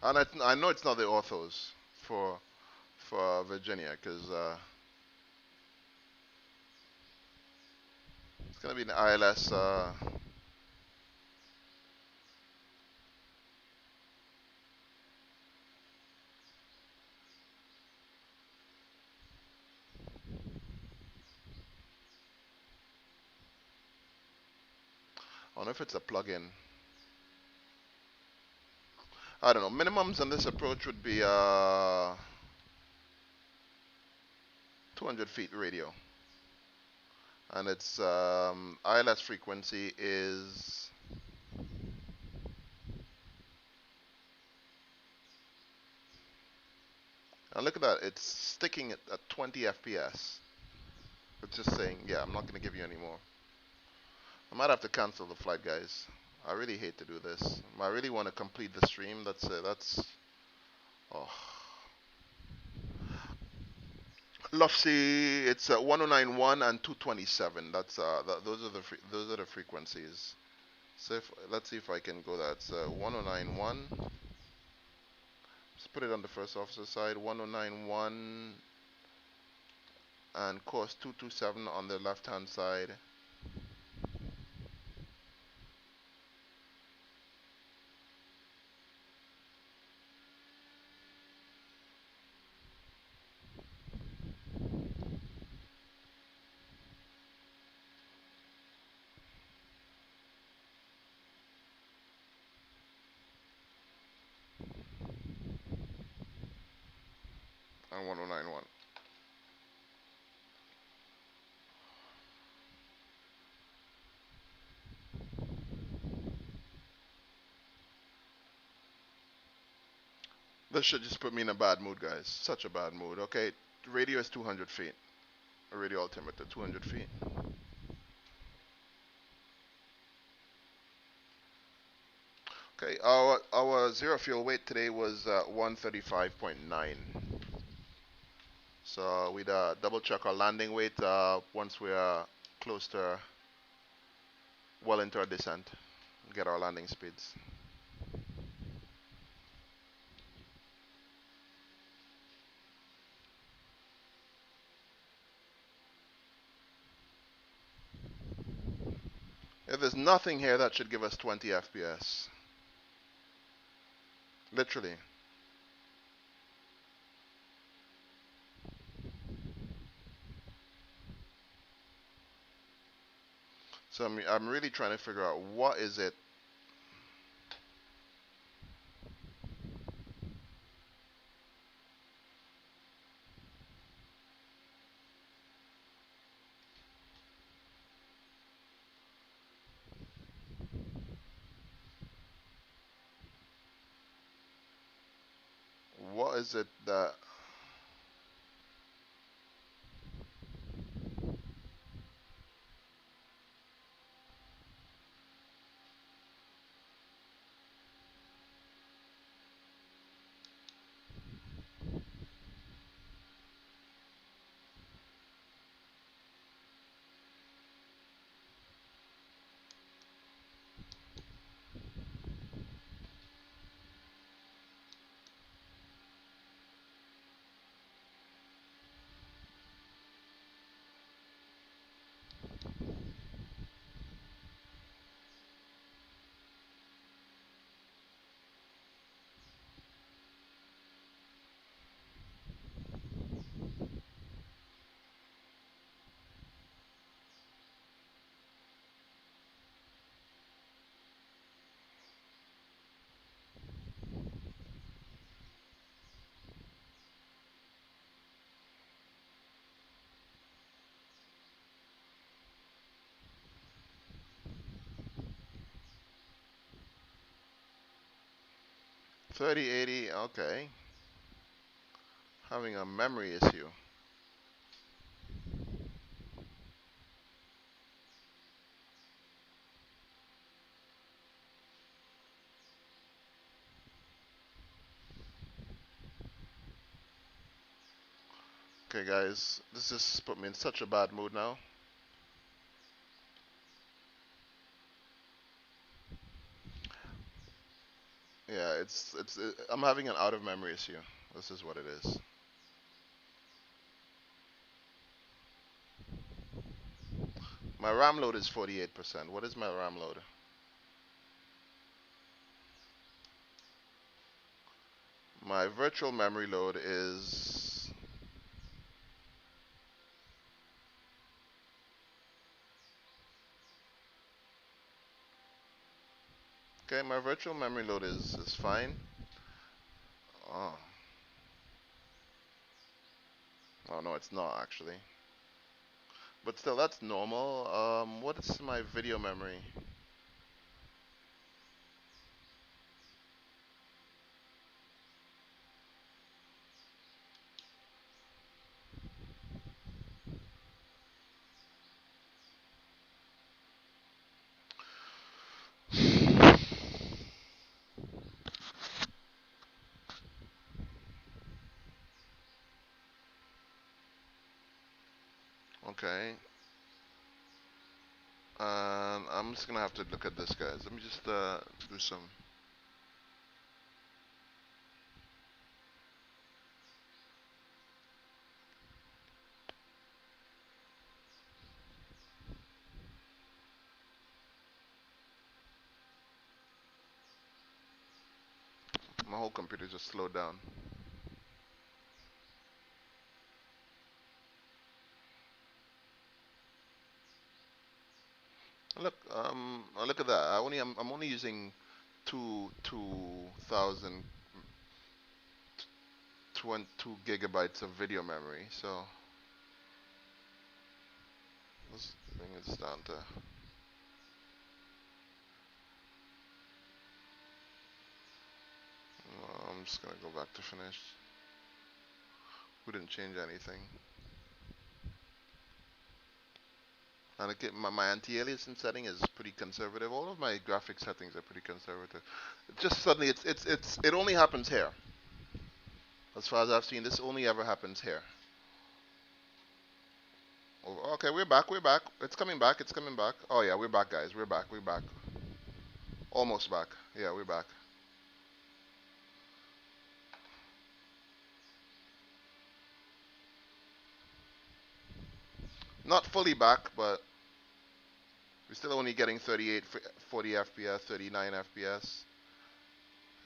And I know it's not the orthos for Virginia, because it's gonna be an ILS. I don't know if it's a plug-in. I don't know. Minimums on this approach would be 200 feet radio, and its ILS frequency is. And look at that, it's sticking at 20 FPS. It's just saying, yeah, I'm not going to give you any more. I might have to cancel the flight, guys. I really hate to do this. I really want to complete the stream. That's it. Oh. Lofty, it's 1091 and 227. That's those are the frequencies. So let's see if I can go that. It's 1091. Let's put it on the first officer side. 1091 and course 227 on the left hand side. And 1091. This should just put me in a bad mood, guys. Such a bad mood. Okay, radio is 200 feet. A radio altimeter, 200 feet. Okay, our zero fuel weight today was 135.9. So we'd double check our landing weight once we are close to well into our descent. Get our landing speeds. If there's nothing here that should give us 20 FPS. Literally. So I'm really trying to figure out what is it. What is it that .3080, okay. Having a memory issue. Okay guys, this just put me in such a bad mood now. Yeah, I'm having an out of memory issue. This is what it is. My RAM load is 48%. What is my RAM load? My virtual memory load is okay. My virtual memory load is fine. Oh, oh no, it's not actually. But still, that's normal. What is my video memory? Okay. And I'm just gonna have to look at this, guys. Let me just do some. My whole computer just slowed down. Look, look at that. I'm only using 2,222 gigabytes of video memory. So let's bring this down to. I'm just gonna go back to finish. We didn't change anything. And again, my anti-aliasing setting is pretty conservative. All of my graphic settings are pretty conservative. It just suddenly, it only happens here. As far as I've seen, this only ever happens here. Oh, okay, we're back. We're back. It's coming back. It's coming back. Oh yeah, we're back, guys. We're back. We're back. Almost back. Yeah, we're back. Not fully back, but we're still only getting 38, 40 FPS, 39 FPS.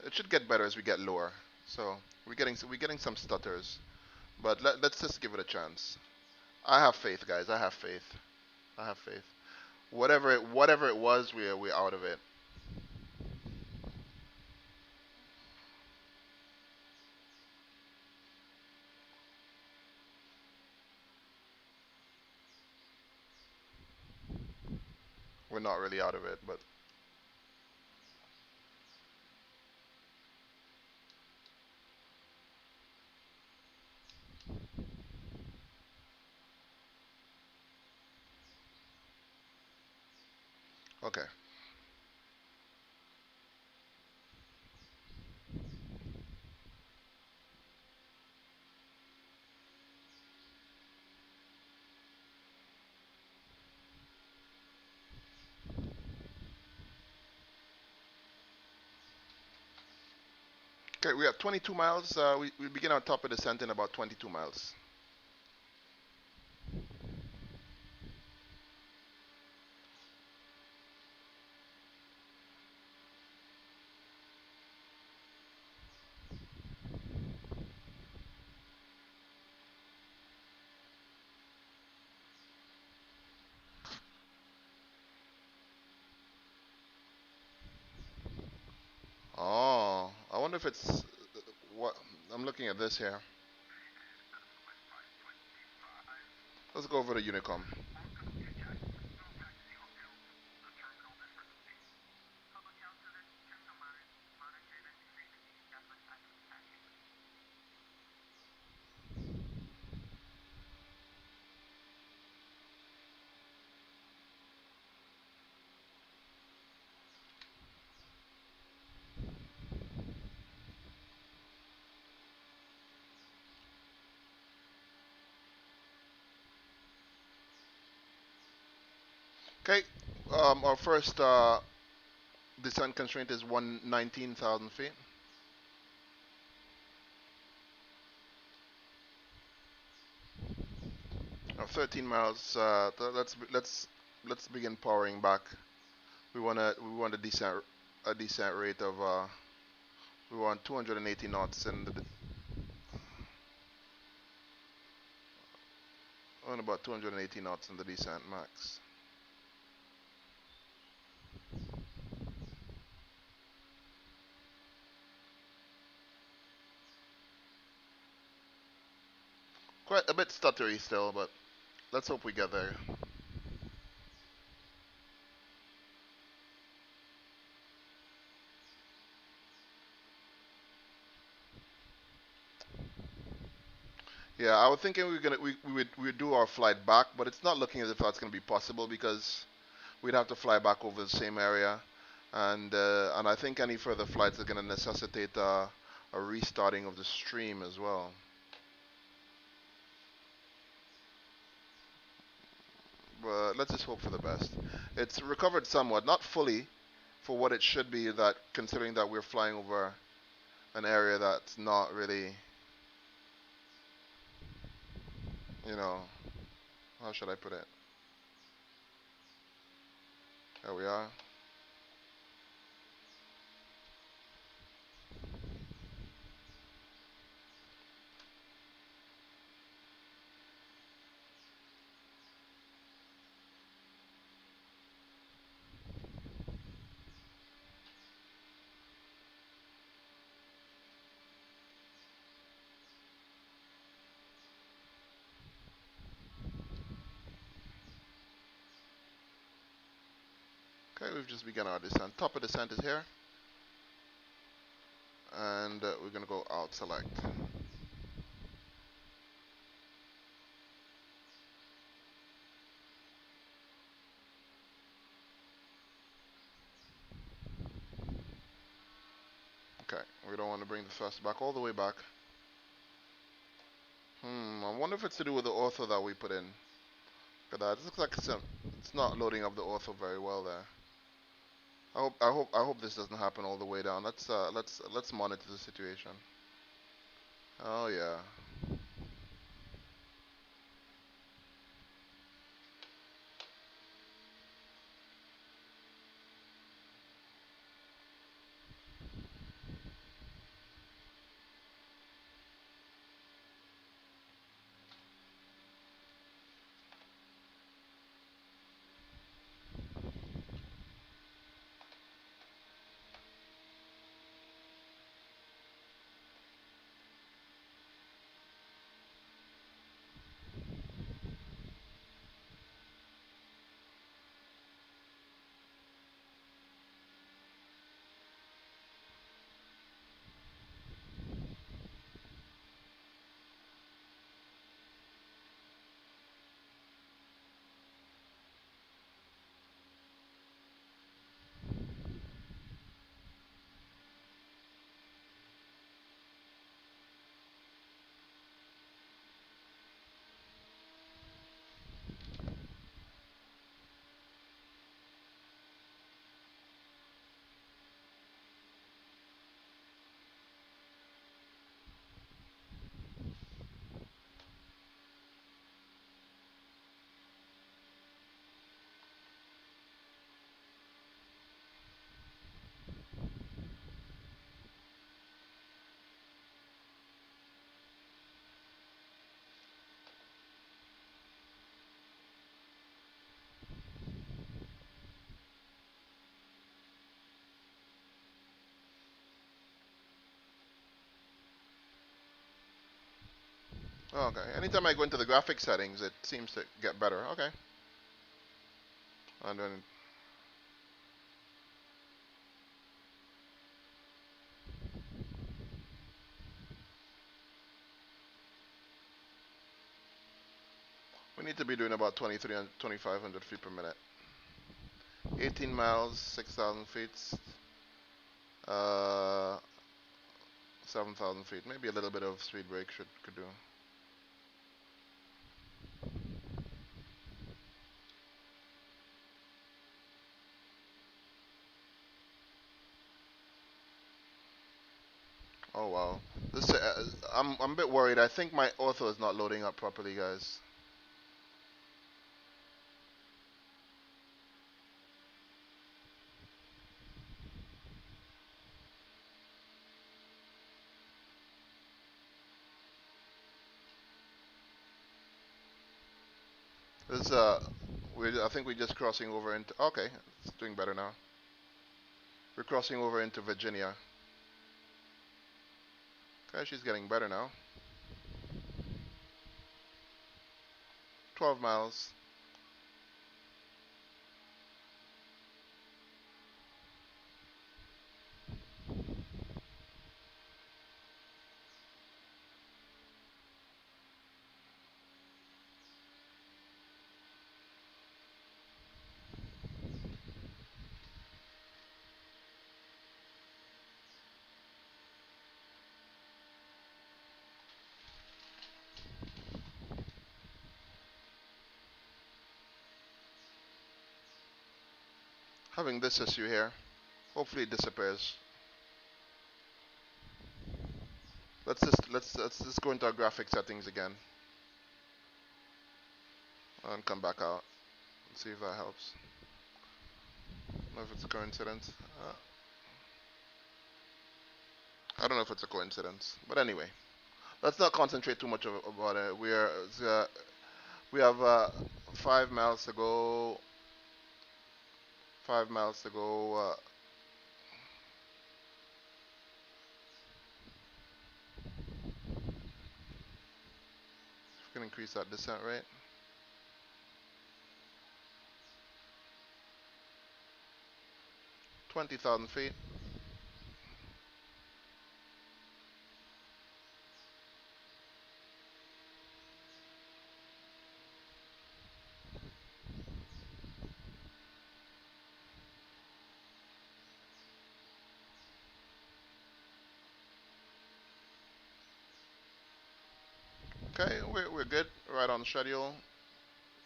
It should get better as we get lower. So we're getting some stutters, but let's just give it a chance. I have faith, guys. I have faith. I have faith. Whatever it was, we're out of it. We're not really out of it, but okay. Okay, we have 22 miles. We begin our top of descent in about 22 miles. Oh, I wonder if it's what I'm looking at this here. Let's go over to Unicom. Okay, our first descent constraint is 119,000 feet. 13 miles. Let's begin powering back. We want a decent rate of we want 280 knots and on about 280 knots in the descent max. Quite a bit stuttery still, but let's hope we get there. Yeah, I was thinking we would do our flight back, but it's not looking as if that's going to be possible because we'd have to fly back over the same area, and I think any further flights are going to necessitate a restarting of the stream as well. but let's just hope for the best. It's recovered somewhat, not fully for what it should be, that considering that we're flying over an area that's not really, you know, how should I put it? There we are. Okay, we've just begun our descent. Top of descent is here, and we're gonna go out select. Okay, we don't want to bring the thrust back all the way back. I wonder if it's to do with the ortho that we put in. Look at that. It looks like it's not loading up the ortho very well there. I hope this doesn't happen all the way down. Let's monitor the situation. Oh yeah. Oh, okay. Anytime I go into the graphics settings, it seems to get better. Okay. And then, we need to be doing about 23 and 2,500 feet per minute. 18 miles, 6,000 feet, uh, 7,000 feet. Maybe a little bit of speed brake could do. Oh wow. This I'm a bit worried. I think my ortho is not loading up properly, guys. This I think we're just crossing over into. Okay, it's doing better now. We're crossing over into Virginia. Okay, she's getting better now. 12 miles. Having this issue here. Hopefully it disappears. Let's just go into our graphic settings again and come back out and see if that helps. I don't know if it's a coincidence. I don't know if it's a coincidence, but anyway, let's not concentrate too much about it. We have 5 miles to go. 5 miles to go. We can increase that descent rate. 20,000 feet. Okay, we're good. Right on schedule.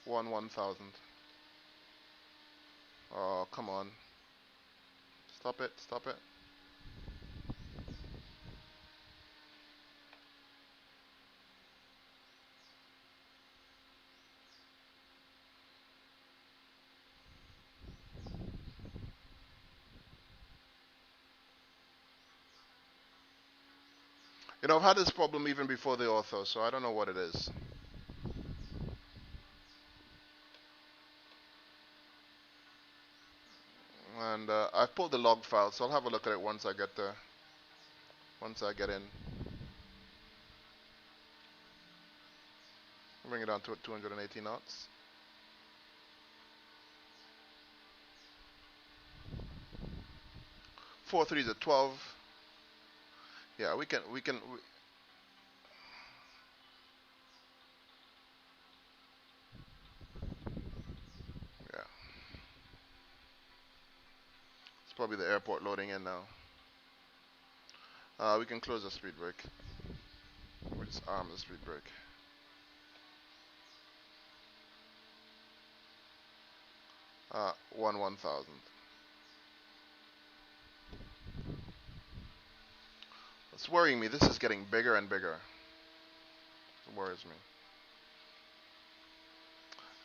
1,000. Oh, come on. Stop it, stop it. You know, I've had this problem even before the ortho, so I don't know what it is. And I've pulled the log file, so I'll have a look at it once I get there. Once I get in. Bring it down to 280 knots. Four threes at 12. Yeah, we can. Yeah, it's probably the airport loading in now. We can close the speed brake. We just arm the speed brake. Uh, 1,000. It's worrying me. This is getting bigger and bigger. It worries me.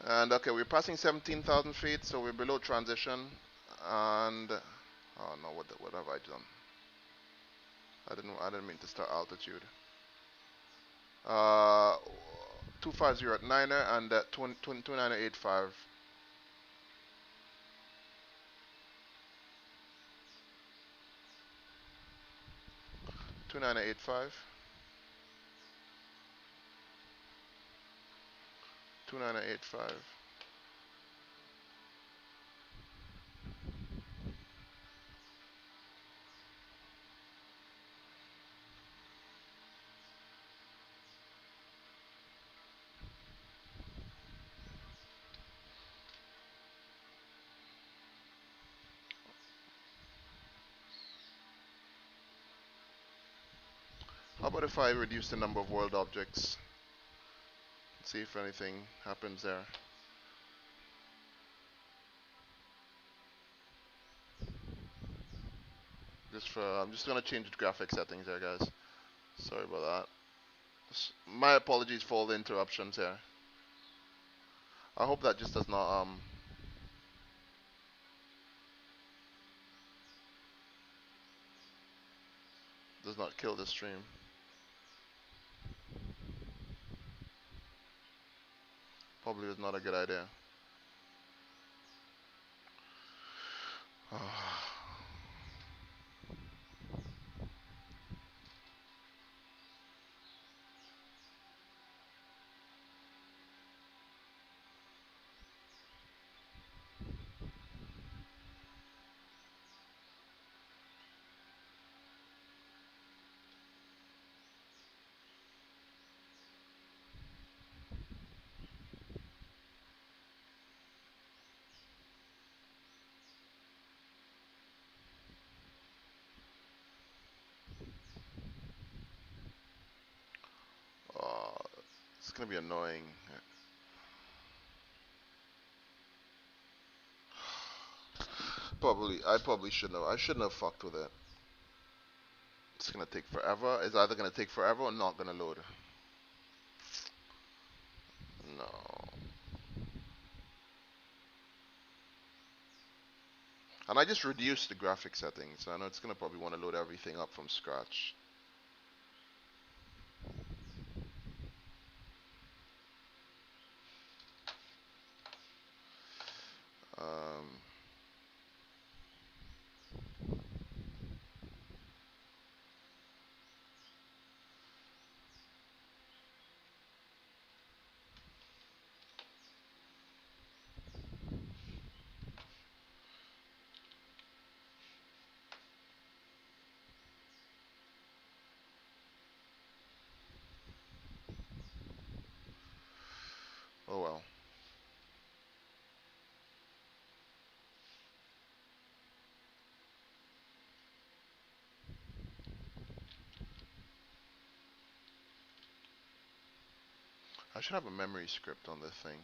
And okay, we're passing 17,000 feet, so we're below transition. And oh no, what have I done? I didn't mean to start altitude. 250 at 9er and 2985. 2985. 2985. How about if I reduce the number of world objects? See if anything happens there. I'm just gonna change the graphic settings there, guys. Sorry about that. My apologies for all the interruptions here. I hope that just does not kill the stream. Probably was not a good idea. It's gonna be annoying. I probably shouldn't have. I shouldn't have fucked with it. It's gonna take forever. It's either gonna take forever or not gonna load. No. And I just reduced the graphic settings, so I know it's gonna probably want to load everything up from scratch. Um, oh well. I should have a memory script on this thing.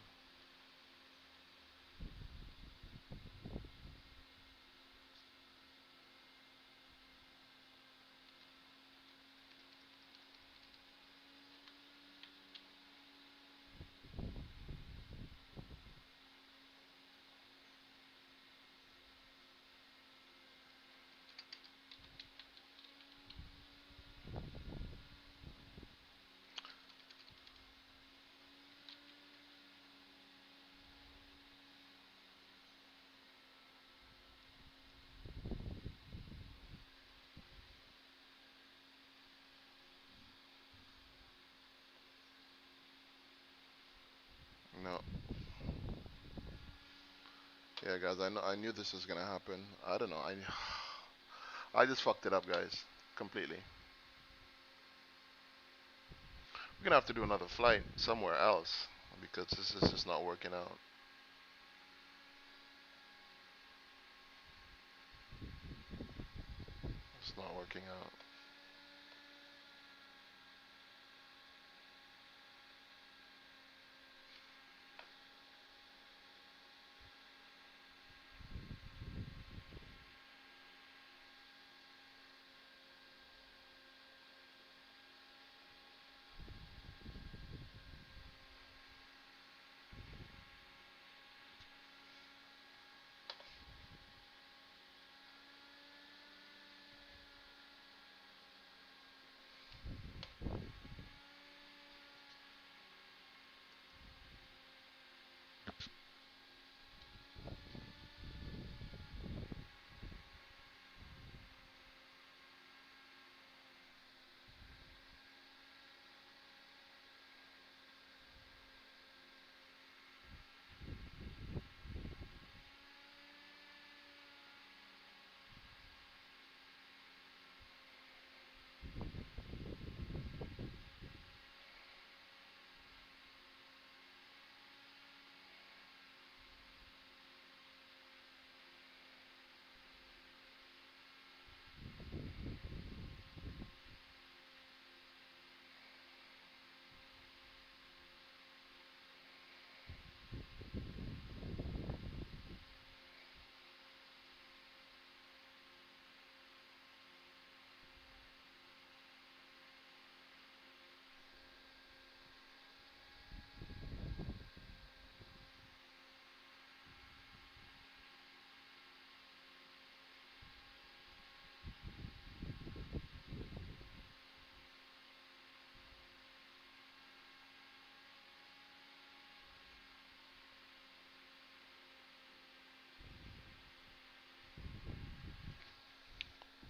No. Yeah, guys, I knew this was gonna happen. I don't know. I just fucked it up, guys, completely. We're gonna have to do another flight somewhere else because this is just not working out. It's not working out.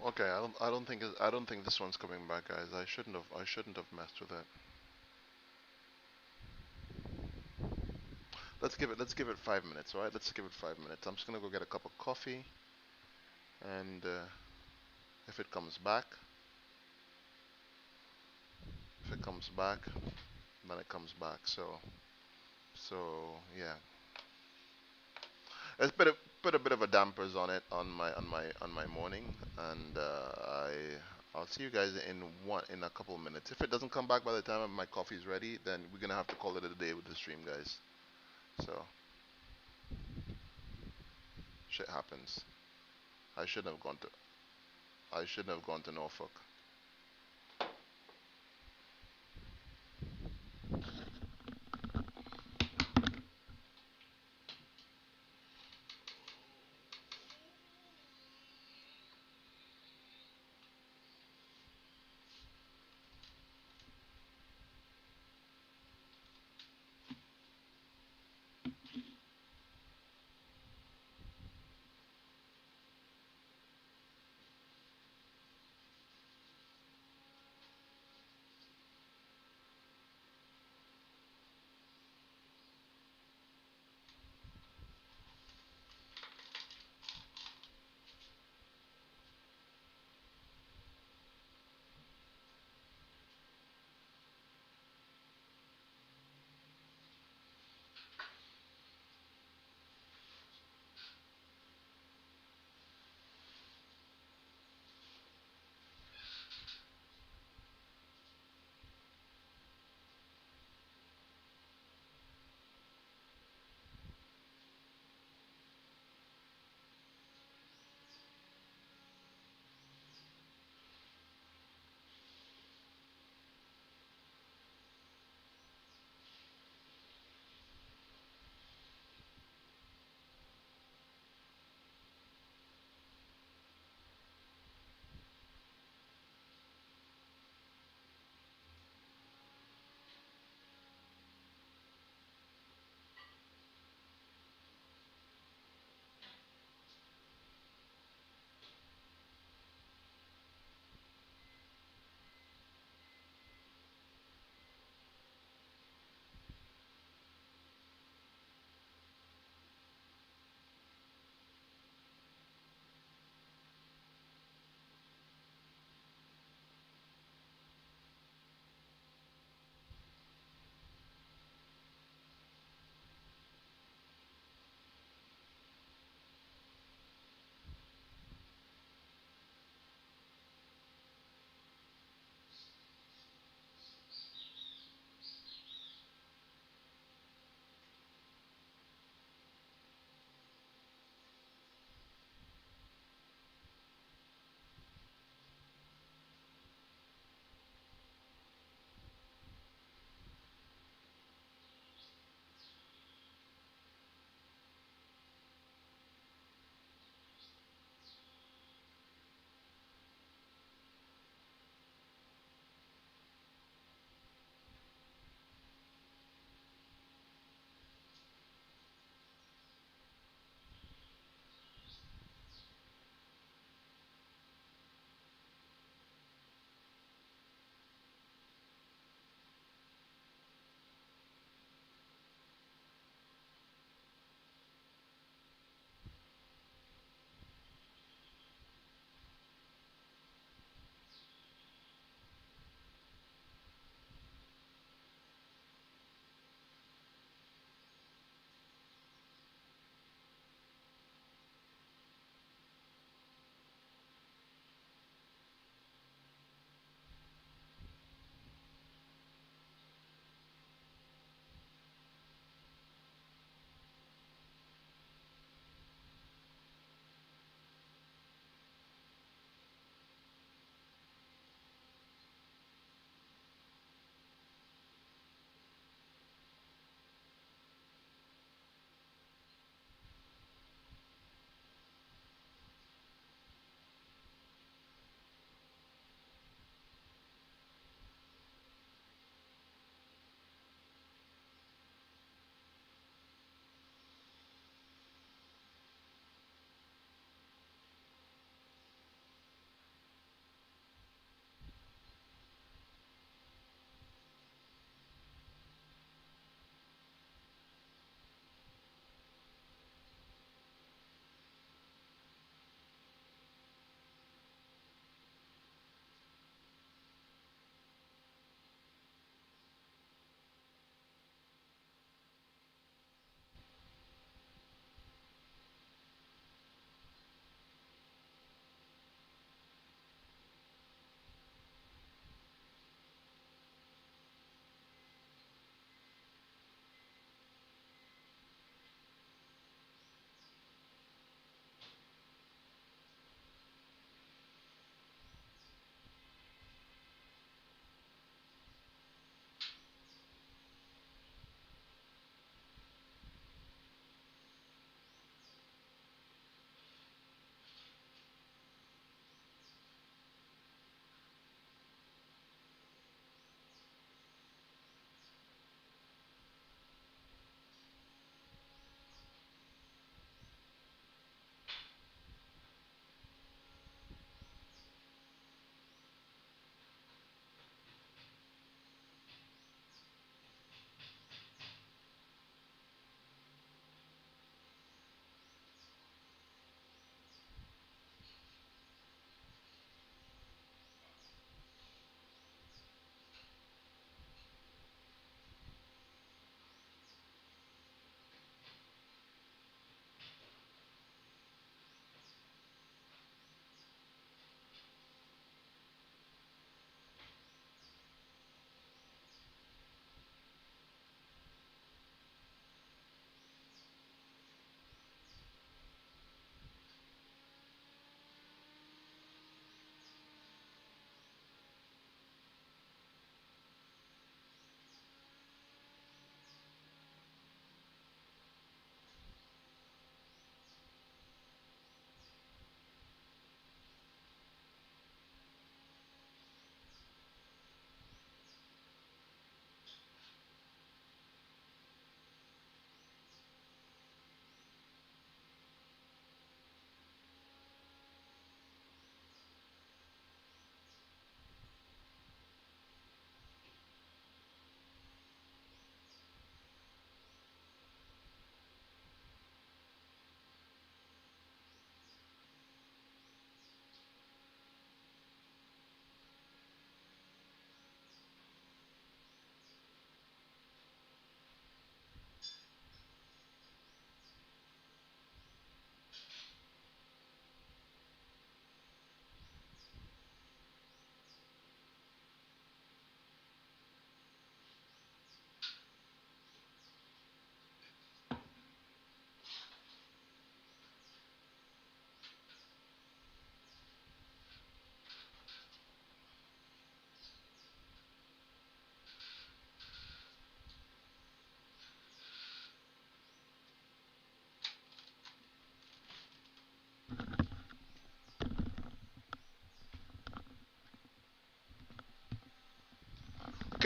Okay, I don't think this one's coming back, guys. I shouldn't have messed with it. Let's give it 5 minutes, all right? Let's give it 5 minutes. I'm just gonna go get a cup of coffee, and if it comes back, if it comes back, then it comes back. So yeah, it's put a bit of a dampers on it on my morning, and I'll see you guys in a couple of minutes. If it doesn't come back by the time my coffee's ready, then we're gonna have to call it a day with the stream, guys. So shit happens. I shouldn't have gone to. I shouldn't have gone to Norfolk.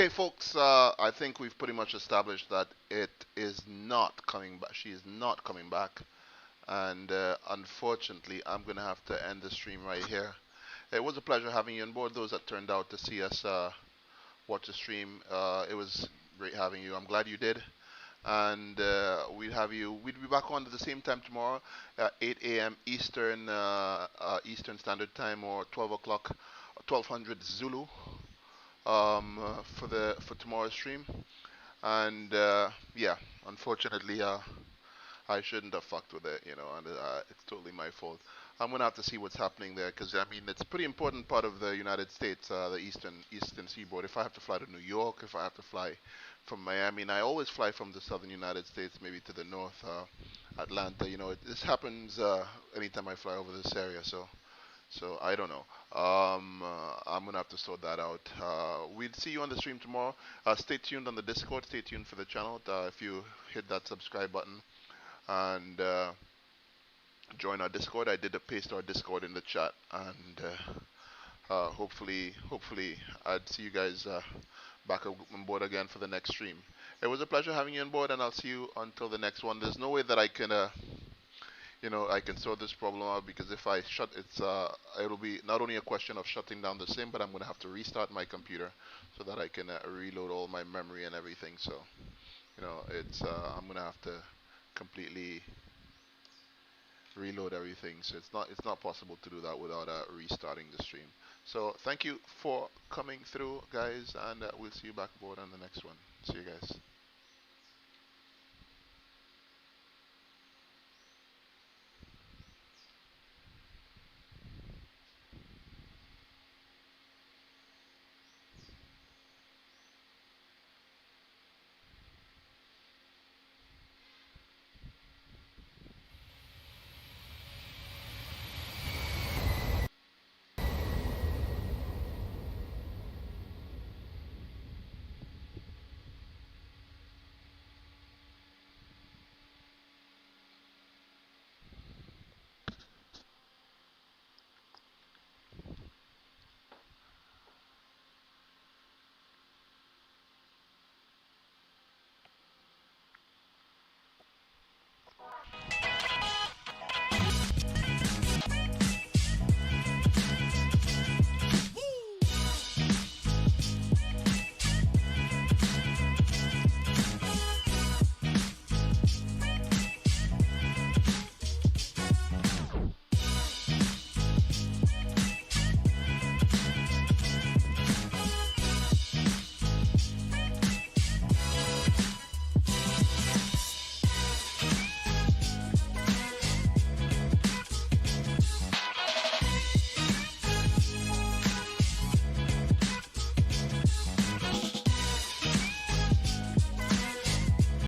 Okay, folks, I think we've pretty much established that it is not coming back. She is not coming back. And unfortunately, I'm going to have to end the stream right here. It was a pleasure having you on board. Those that turned out to see us watch the stream, it was great having you. I'm glad you did. And we'd be back on at the same time tomorrow, 8 a.m. Eastern Standard Time, or 12 o'clock, 1200 Zulu, for tomorrow's stream. And yeah, unfortunately, I shouldn't have fucked with it, and it's totally my fault. I'm gonna have to see what's happening there, because I mean it's a pretty important part of the United States, the eastern seaboard. If I have to fly to New York, if I have to fly from Miami, and I always fly from the southern United States, maybe to the north, Atlanta. This happens anytime I fly over this area. So I don't know. I'm gonna have to sort that out. We'll see you on the stream tomorrow. Stay tuned on the Discord. Stay tuned for the channel. If you hit that subscribe button and join our Discord. I did paste our Discord in the chat, and hopefully, I'd see you guys back on board again for the next stream. It was a pleasure having you on board, and I'll see you until the next one. There's no way that I can, I can sort this problem out, because if I it'll be not only a question of shutting down the sim, but I'm gonna have to restart my computer so that I can reload all my memory and everything. So, I'm gonna have to completely reload everything. So it's not possible to do that without restarting the stream. So thank you for coming through, guys, and we'll see you back aboard on the next one. See you guys.